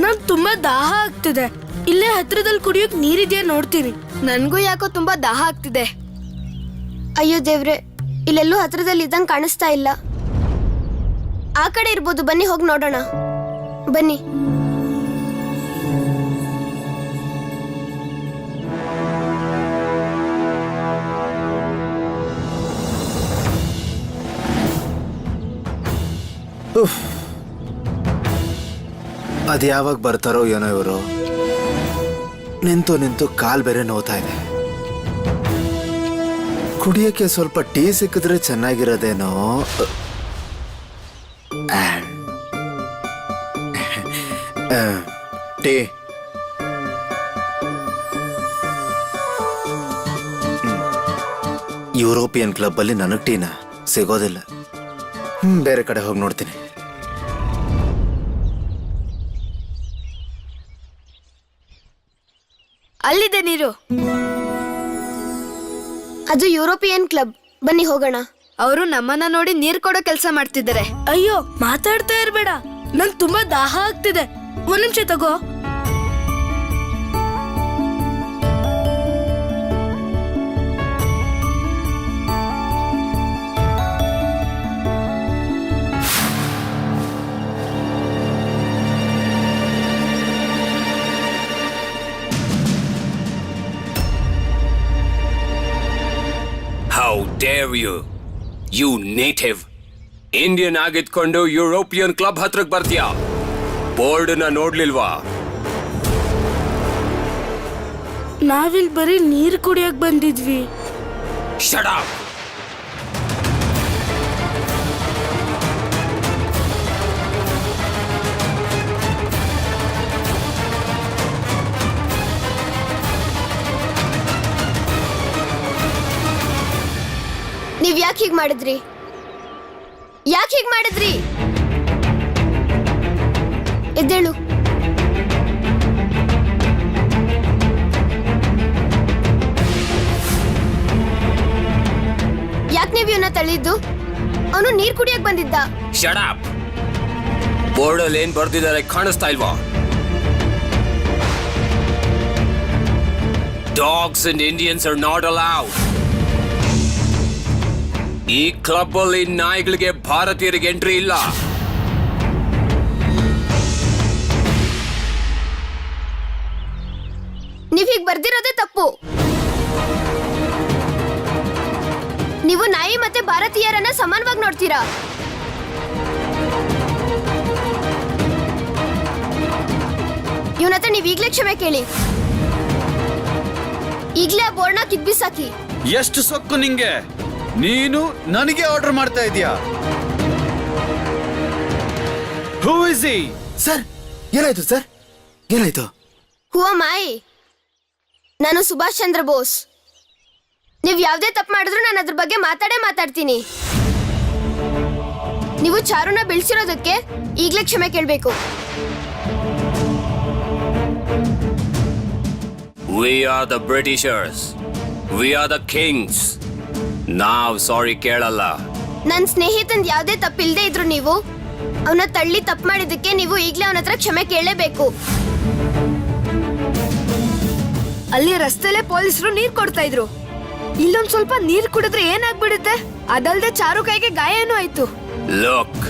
ನಂಗೆ ತುಂಬಾ ದಾಹ ಆಗ್ತಿದೆ. ಇಲ್ಲೇ ಹತ್ರದಲ್ಲಿ ಕುಡಿಯೋಕ್ ನೀರಿದ್ಯಾ ನೋಡ್ತೀನಿ. ನನ್ಗೂ ಯಾಕೋ ತುಂಬಾ ದಾಹ ಆಗ್ತಿದೆ. ಅಯ್ಯೋ ದೇವ್ರೆ, ಇಲ್ಲೆಲ್ಲೂ ಹತ್ರದಲ್ಲಿ ಇದ್ದಂಗೆ ಕಾಣಿಸ್ತಾ ಇಲ್ಲ. ಆ ಕಡೆ ಇರ್ಬೋದು, ಬನ್ನಿ ಹೋಗಿ ನೋಡೋಣ. ಬನ್ನಿ. ಅದು ಯಾವಾಗ ಬರ್ತಾರೋ ಏನೋ ಇವರು. ನಿಂತು ನಿಂತು ಕಾಲ್ ಬೇರೆ ನೋವ್ತಾ ಇದೆ. ಕುಡಿಯಕ್ಕೆ ಸ್ವಲ್ಪ ಟೀ ಸಿಕ್ಕಿದ್ರೆ ಚೆನ್ನಾಗಿರೋದೇನೋ. ಟೀ. ಯುರೋಪಿಯನ್ ಕ್ಲಬ್ ಅಲ್ಲಿ ನನಗೆ ಟೀನ ಸಿಗೋದಿಲ್ಲ. ಬೇರೆ ಕಡೆ ಹೋಗಿ ನೋಡ್ತೀನಿ. ಅಲ್ಲಿದೆ ನೀರು. ಅದು ಯುರೋಪಿಯನ್ ಕ್ಲಬ್. ಬನ್ನಿ ಹೋಗೋಣ. ಅವರು ನಮ್ಮನ್ನ ನೋಡಿ ನೀರ್ ಕೊಡೋ ಕೆಲಸ ಮಾಡ್ತಿದ್ದಾರೆ. ಅಯ್ಯೋ ಮಾತಾಡ್ತಾ ಇರ್ಬೇಡ, ನಂಗ್ ತುಂಬಾ ದಾಹ ಆಗ್ತಿದೆ. ಒಂದ್ ನಿಮಿಷ ತಗೋ. How dare you, you native Indian ಆಗಿದ್ಕೊಂಡು ಯುರೋಪಿಯನ್ ಕ್ಲಬ್ ಹತ್ರಕ್ ಬರ್ತೀಯಾ? ಬೋರ್ಡ್ನ ನೋಡ್ಲಿಲ್ವಾ? ನಾವಿಲ್ ಬರೀ ನೀರ್ ಕುಡಿಯಕ್ ಬಂದಿದ್ವಿ. Shut up! ನೀವ್ ಯಾಕೆ ಹೀಗ್ ಮಾಡಿದ್ರಿ? ಯಾಕೆ ಹೀಗ್ ಮಾಡಿದ್ರಿ? ಎದ್ದೇಳು. ಯಾಕೆ ನೀವ್ ಇವನ್ನ ತಳ್ಳಿದ್ದು? ಅವನು ನೀರ್ ಕುಡಿಯಕ್ ಬಂದಿದ್ದ. Shut up! ಬೋರ್ಡಲ್ಲಿ ಏನ್ ಬರ್ದಿದ್ದಾರೆ ಕಾಣಿಸ್ತಾ ಇಲ್ವಾ? Dogs and Indians are not allowed. ಈ ಕ್ಲಬ್ ಅಲ್ಲಿ ನಾಯಿಗಳಿಗೆ ಭಾರತೀಯರಿಗೆ ಎಂಟ್ರಿ ಇಲ್ಲ. ನೀವ್ ಹೀಗ್ ಬರ್ದಿರೋದೇ ತಪ್ಪು. ನೀವು ನಾಯಿ ಮತ್ತೆ ಭಾರತೀಯರನ್ನ ಸಮಾನವಾಗಿ ನೋಡ್ತೀರಾ. ಇವನ ಹತ್ರ ನೀವ್ ಈಗ್ಲೇ ಕ್ಷಮೆ ಕೇಳಿ. ಈಗ್ಲೇ ಆ ಬೋರ್ಡ್ನ ಕಿತ್ಬಿಸಾಕಿ. ಎಷ್ಟು ಸೊಕ್ಕು ನಿಂಗೆ? ನೀನು ನನಗೆ ಆರ್ಡರ್ ಮಾಡ್ತಾ ಇದೀಯಾ? Who is he? ಸರ್ ಏನಾಯ್ತು ಸರ್? ಏನಾಯ್ತು? ಹೂ ಆಮ್ ಐ? ನಾನು ಸುಭಾಷ್ ಚಂದ್ರ ಬೋಸ್. ನೀವ್ ಯಾವ್ದೇ ತಪ್ಪು ಮಾಡಿದ್ರು ನಾನು ಅದ್ರ ಬಗ್ಗೆ ಮಾತಾಡ್ತೀನಿ. ನೀವು ಚಾರುನ ಬೆಳೆಸಿರೋದಕ್ಕೆ ಈಗ್ಲೇ ಕ್ಷಮೆ ಕೇಳ್ಬೇಕು. We are the Britishers. We are the kings. ನಾವ್ ಸಾರಿ ಕೇಳಲ್ಲ. ನನ್ ಸ್ನೇಹಿತಂದ್ ಯಾವ್ದೇ ತಪ್ಪಿಲ್ದೇ ಇದ್ರು ನೀವು ಅವನ ತಳ್ಳಿ ತಪ್ಪು ಮಾಡಿದಕ್ಕೆ ನೀವು ಈಗ್ಲೇ ಅವನ ಹತ್ರ ಕ್ಷಮೆ ಕೇಳಲೇಬೇಕು. ಅಲ್ಲಿ ರಸ್ತೆಲೆ ಪೊಲೀಸರು ನೀರ್ ಕೊಡ್ತಾ ಇದ್ರು. ಇಲ್ಲೊಂದ್ ಸ್ವಲ್ಪ ನೀರ್ ಕುಡಿದ್ರೆ ಏನಾಗ್ಬಿಡುತ್ತೆ? ಅದಲ್ದೆ ಚಾರು ಕೈಗೆ ಗಾಯನೂ ಆಯ್ತು. ಲುಕ್,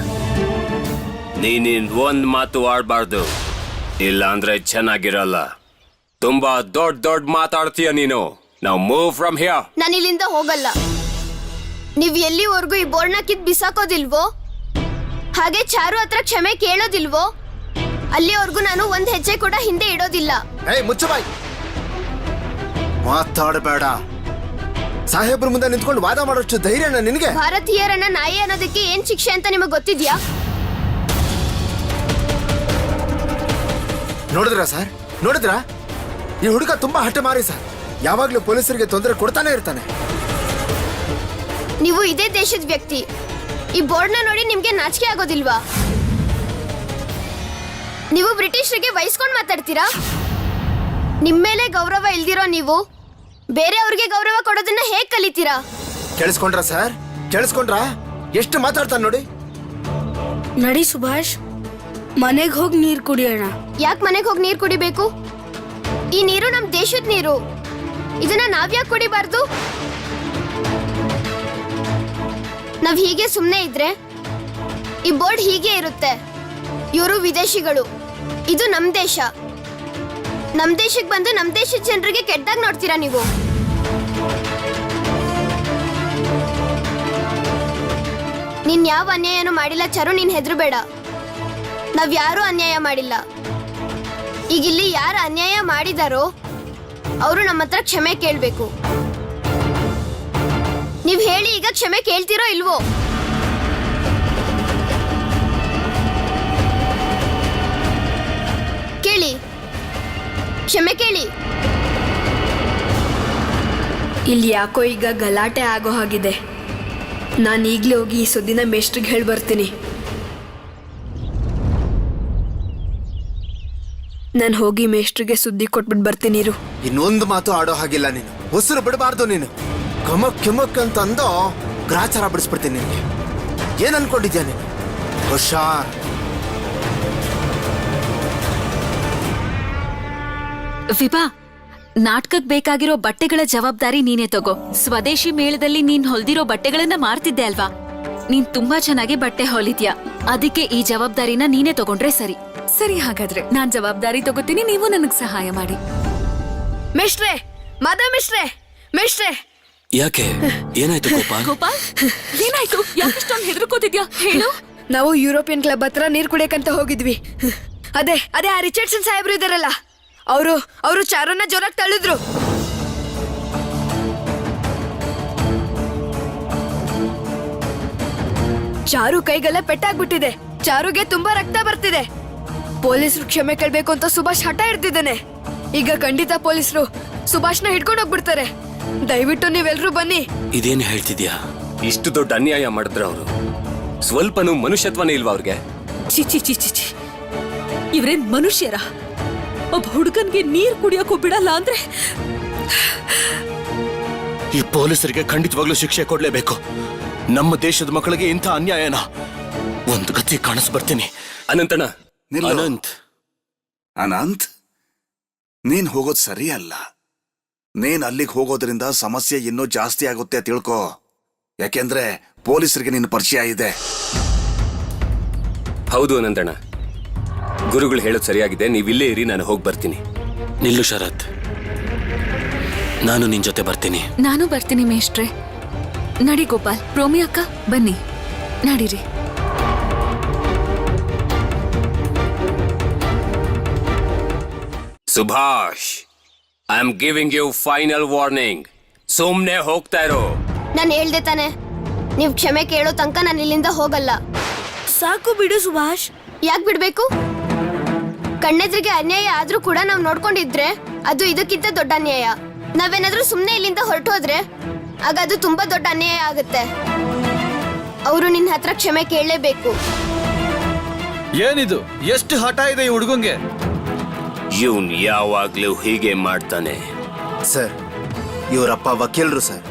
ನೀನಿನ್ ಒಂದ್ ಮಾತು ಆಡ್ಬಾರ್ದು, ಇಲ್ಲ ಅಂದ್ರೆ ಚೆನ್ನಾಗಿರಲ್ಲ. ತುಂಬಾ ದೊಡ್ಡ ಮಾತಾಡ್ತೀಯ ನೀನು. Now move from here. ನಾನು ಇಲ್ಲಿಂದ ಹೋಗಲ್ಲ. ನೀವ್ ಎಲ್ಲಿವರೆಗೂ ಈ ಬೋರ್ಡ್ನ ಕಿತ್ ಬಿಸಾಕೋದಿಲ್ವೋ, ಹಾಗೆ ಚಾರು ಹತ್ರ ಕ್ಷಮೆ ಕೇಳೋದಿಲ್ವೋ, ಅಲ್ಲಿವರೆಗೂ ನಾನು ಒಂದ್ ಹೆಜ್ಜೆ ಕೂಡ ಹಿಂದೆ ಇಡೋದಿಲ್ಲ. ಏಯ್ ಮುಚ್ಚಬಾಯ್, ಮಾತಾಡಬೇಡ. ಸಾಹೇಬ್ರ ಮುಂದೆ ನಿಂತ್ಕೊಂಡು ವಾದ ಮಾಡೋಷ್ಟು ಧೈರ್ಯನ ನಿನಗೆ? ಭಾರತೀಯರನ್ನ ನಾಯಿ ಅನ್ನೋದಕ್ಕೆ ಏನ್ ಶಿಕ್ಷೆ ಅಂತ ನಿಮಗೆ ಗೊತ್ತಿದ್ಯಾ? ನೋಡಿದ್ರಾ ಸರ್? ನೋಡಿದ್ರಾ? ಈ ಹುಡುಗ ತುಂಬಾ ಹಠ ಮಾರಿ ಸರ್. ಯಾವಾಗ್ಲೂ ಪೊಲೀಸರಿಗೆ ತೊಂದರೆ ಕೊಡ್ತಾನೆ ಇರ್ತಾನೆ. ನೀವು ಇದೇ ದೇಶದ ವ್ಯಕ್ತಿ. ಈ ಬೋರ್ಡ್ನ ನೋಡಿ ನಿಮ್ಗೆ ನಾಚಿಕೆ ಆಗೋದಿಲ್ವಾ? ನೀವು ಬ್ರಿಟಿಷರಿಗೆ ವಹಿಸ್ಕೊಂಡು ಮಾತಾಡ್ತೀರಾ? ನಿಮ್ಮೇಲೆ ಗೌರವ ಇಲ್ದಿರೋ ನೀವು ಬೇರೆಯವ್ರಿಗೆ ಗೌರವ ಕೊಡೋದನ್ನ ಹೇಗ್ ಕಲಿತೀರಾ? ಕೇಳಿಸ್ಕೊಂಡ್ರಾ ಸರ್? ಕೇಳಿಸ್ಕೊಂಡ್ರಾ? ಎಷ್ಟು ಮಾತಾಡ್ತಾನೆ ನೋಡಿ. ನಡಿ ಸುಭಾಷ್, ಮನೆಗ್ ಹೋಗಿ ನೀರ್ ಕುಡಿಯೋಣ. ಯಾಕೆ ಮನೆಗೆ ಹೋಗಿ ನೀರು ಕುಡಿಬೇಕು? ಈ ನೀರು ನಮ್ ದೇಶದ ನೀರು. ಇದನ್ನ ನಾವ್ಯಾಕೆ ಕುಡಿಬಾರ್ದು? ನಾವ್ ಹೀಗೆ ಸುಮ್ಮನೆ ಇದ್ರೆ ಈ ಬೋರ್ಡ್ ಹೀಗೆ ಇರುತ್ತೆ. ಇವರು ವಿದೇಶಿಗಳು, ಇದು ನಮ್ ದೇಶ. ನಮ್ ದೇಶಕ್ಕೆ ಬಂದು ನಮ್ ದೇಶದ ಜನರಿಗೆ ಕೆಟ್ಟದಾಗ ನೋಡ್ತೀರಾ ನೀವು? ನೀನ್ ಯಾವ ಅನ್ಯಾಯನೂ ಮಾಡಿಲ್ಲ ಚಾರು, ನೀನ್ ಹೆದರ್ಬೇಡ. ನಾವ್ ಯಾರು ಅನ್ಯಾಯ ಮಾಡಿಲ್ಲ. ಈಗಿಲ್ಲಿ ಯಾರು ಅನ್ಯಾಯ ಮಾಡಿದಾರೋ ಅವರು ನಮ್ಮ ಹತ್ರ ಕ್ಷಮೆ ಕೇಳ್ಬೇಕು. ನೀವ್ ಹೇಳಿ, ಈಗ ಕ್ಷಮೆ ಕೇಳ್ತಿರೋ ಇಲ್ವೋ? ಕೇಳಿ, ಕ್ಷಮೆ ಕೇಳಿ. ಇಲ್ಲಿ ಯಾಕೋ ಈಗ ಗಲಾಟೆ ಆಗೋ ಹಾಗಿದೆ. ನಾನು ಈಗಲೇ ಹೋಗಿ ಈ ಸುದ್ದಿನ ಮೇಷ್ಟ್ರಿಗೆ ಹೇಳಿ ಬರ್ತೀನಿ. ನಾನು ಹೋಗಿ ಮೇಷ್ಟ್ರಿಗೆ ಸುದ್ದಿ ಕೊಟ್ಬಿಟ್ಟು ಬರ್ತೀನಿ. ಇನ್ನೊಂದು ಮಾತು ಆಡೋ ಹಾಗಿಲ್ಲ ನೀನು. ಉಸಿರು ಬಿಡಬಾರ್ದು ನೀನು. ಕಮಕ್ ಕೆಮಕ್ ಅಂತ ಅಂದು ಗ್ರಾಚಾರ ಬಿಡಿಸ್ಬಿಡ್ತೀನಿ ನಿನ್ಗೆ. ಏನ್ ಅನ್ಕೊಂಡಿದ್ಯಾ ನೀನು? ಹುಷಾರ್. ವಿಭಾ, ನಾಟಕಕ್ ಬೇಕಾಗಿರೋ ಬಟ್ಟೆಗಳ ಜವಾಬ್ದಾರಿ ನೀನೇ ತಗೋ. ಸ್ವದೇಶಿ ಮೇಳದಲ್ಲಿ ನೀನ್ ಹೊಲ್ದಿರೋ ಬಟ್ಟೆಗಳನ್ನ ಮಾರ್ತಿದ್ದೆ ಅಲ್ವಾ? ನೀನ್ ತುಂಬಾ ಚೆನ್ನಾಗಿ ಬಟ್ಟೆ ಹೊಲಿದ್ಯಾ, ಅದಕ್ಕೆ ಈ ಜವಾಬ್ದಾರಿನ ನೀನೇ ತಗೊಂಡ್ರೆ ಸರಿ. ಸರಿ, ಹಾಗಾದ್ರೆ ನಾನ್ ಜವಾಬ್ದಾರಿ ತಗೋತೀನಿ, ನೀವು ನನಗ್ ಸಹಾಯ ಮಾಡಿ. ಮಿಸ್ಟ್ರೆ, ಮಾಧವ್ ಮಿಸ್ಟ್ರೆ, ಮಿಸ್ಟ್ರೆ, ಯಾಕೆ ಏನಾಯ್ತು ಗೋಪಾಲ್? ಗೋಪಾಲ್, ಏನಾಯ್ತು? ಯಾಕಿಷ್ಟೊಂದು ಹೆದರ್ಕೋತಿದ್ಯಾ? ಹೇಳು. ನಾವು ಯುರೋಪಿಯನ್ ಕ್ಲಬ್ ಹತ್ರ ನೀರ್ ಕುಡಿಯಕಂತ ಹೋಗಿದ್ವಿ. ಅದೇ ಆ ರಿಚರ್ಡ್ಸನ್ ಸಾಹೇಬ್ರು ಇದಾರಲ್ಲ, ಅವರು ಚಾರುನ ಜೋರಾಗಿ ತಳ್ಳಿದ್ರು. ಚಾರು ಕೈಗೆಲ್ಲ ಪೆಟ್ಟಾಗ್ಬಿಟ್ಟಿದೆ. ಚಾರುಗೆ ತುಂಬಾ ರಕ್ತ ಬರ್ತಿದೆ. ಪೊಲೀಸರು ಕ್ಷಮೆ ಕೇಳ್ಬೇಕು ಅಂತ ಸುಭಾಷ್ ಹಠ ಹಿಡ್ದಿದ್ದಾನೆ. ಈಗ ಖಂಡಿತ ಪೊಲೀಸರು ಸುಭಾಷ್ನ ಹಿಡ್ಕೊಂಡು ಹೋಗ್ಬಿಡ್ತಾರೆ. ದಯವಿಟ್ಟು ನೀವೆಲ್ರೂ ಬನ್ನಿ. ಇದೇನು ಹೇಳ್ತಿದ್ಯಾ? ಇಷ್ಟು ದೊಡ್ಡ ಅನ್ಯಾಯ ಮಾಡಿದ್ರ ಅವರು? ಸ್ವಲ್ಪನೂ ಮನುಷ್ಯತ್ವನೇ ಇಲ್ವಾ ಅವ್ರಿಗೆ? ಚಿ ಚಿ ಚಿ ಚಿ ಚಿ, ಇವ್ರೇನ್ ಮನುಷ್ಯರ? ಒಬ್ಬ ಹುಡುಗನ್ಗೆ ನೀರ್ ಕುಡಿಯೋಕ್ಕೂ ಬಿಡಲ್ಲ ಅಂದ್ರೆ ಈ ಪೊಲೀಸರಿಗೆ ಖಂಡಿತವಾಗ್ಲೂ ಶಿಕ್ಷೆ ಕೊಡ್ಲೇಬೇಕು. ನಮ್ಮ ದೇಶದ ಮಕ್ಕಳಿಗೆ ಇಂಥ ಅನ್ಯಾಯನ ಒಂದು ಗತಿ ಕಾಣಿಸ್ಬರ್ತೀನಿ. ಅನಂತಣ್ಣ, ಅನಂತ್, ಅನಂತ್, ನೀನ್ ಹೋಗೋದ್ ಸರಿ ಅಲ್ಲ. ನೀನ್ ಅಲ್ಲಿಗೆ ಹೋಗೋದ್ರಿಂದ ಸಮಸ್ಯೆ ಇನ್ನೂ ಜಾಸ್ತಿ ಆಗುತ್ತೆ ತಿಳ್ಕೊ. ಯಾಕೆಂದ್ರೆ ಪೊಲೀಸರಿಗೆ ನಿನ್ನ ಪರಿಚಯ ಇದೆ. ಹೌದು ಅನಂತಣ್ಣ, ಗುರುಗಳು ಹೇಳೋದು ಸರಿಯಾಗಿದೆ. ನೀವಿಲ್ಲೇ ಇರಿ, ನಾನು ಹೋಗಿ ಬರ್ತೀನಿ. ನಿಲ್ಲು ಶರತ್, ನಾನು ನಿನ್ ಜೊತೆ ಬರ್ತೀನಿ. ನಾನು ಬರ್ತೀನಿ ಮೇಷ್ಟ್ರೆ. ನಡಿ ಗೋಪಾಲ್, ರೋಮಿ ಅಕ್ಕ ಬನ್ನಿ, ನಡೀರಿ. Subhash, I am giving you final warning. ಸುಮ್ನೆ ಹೋಗ್ತಾ ಇರೋ. ನಾನು ಹೇಳ್ದೆ ತಾನೆ, ನೀವು ಕ್ಷಮೆ ಕೇಳೋ ತನಕ ನಾನು ಇಲ್ಲಿಂದ ಹೋಗಲ್ಲ. ಸಾಕು ಬಿಡು ಸುಭಾಷ್. ಯಾಕೆ ಬಿಡ್ಬೇಕು? ಕಣ್ಣೆದ್ರಿಗೆ ಅನ್ಯಾಯ ಆದ್ರೂ ಕೂಡ ನಾವು ನೋಡ್ಕೊಂಡಿದ್ರೆ ಅದು ಇದಕ್ಕಿಂತ ದೊಡ್ಡ ಅನ್ಯಾಯ. ನಾವೇನಾದ್ರೂ ಸುಮ್ನೆ ಇಲ್ಲಿಂದ ಹೊರಟು ಹೋದ್ರೆ ಆಗ ಅದು ತುಂಬಾ ದೊಡ್ಡ ಅನ್ಯಾಯ ಆಗುತ್ತೆ. ಅವರು ನಿನ್ನ ಹತ್ರ ಕ್ಷಮೆ ಕೇಳಲೇಬೇಕು. ಏನಿದು? ಎಷ್ಟು ಹಠ ಇದೆ ಈ ಹುಡುಗಂಗೆ. ಇವನ್ ಯಾವಾಗ್ಲೂ ಹೀಗೆ ಮಾಡ್ತಾನೆ. ಸರ್, ಇವರಪ್ಪ ವಕೀಲರು ಸರ್,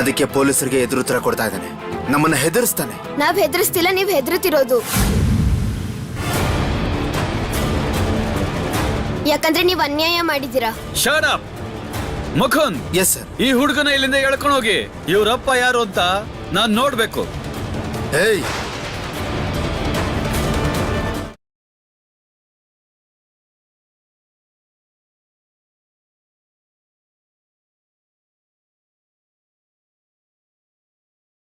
ಅದಕ್ಕೆ ಪೊಲೀಸರಿಗೆ ಎದುರುತ್ತರ ಕೊಡ್ತಾ ಇದ್ದಾನೆ. ನಮ್ಮನ್ನ ಹೆದರಿಸ್ತಾನೆ. ನಾವ್ ಹೆದರ್ಸ್ತಿಲ್ಲ, ನೀವ್ ಹೆದರ್ತಿರೋದು. ಯಾಕಂದ್ರೆ ನೀವ್ ಅನ್ಯಾಯ ಮಾಡಿದೀರಾ. Shut up Mukund. Yes sir. ಈ ಹುಡುಗನ ಇಲ್ಲಿಂದ ಎಳ್ಕೊಂಡು ಹೋಗಿ. ಇವ್ರಪ್ಪ ಯಾರು ಅಂತ ನಾನ್ ನೋಡ್ಬೇಕು. ಏಯ್,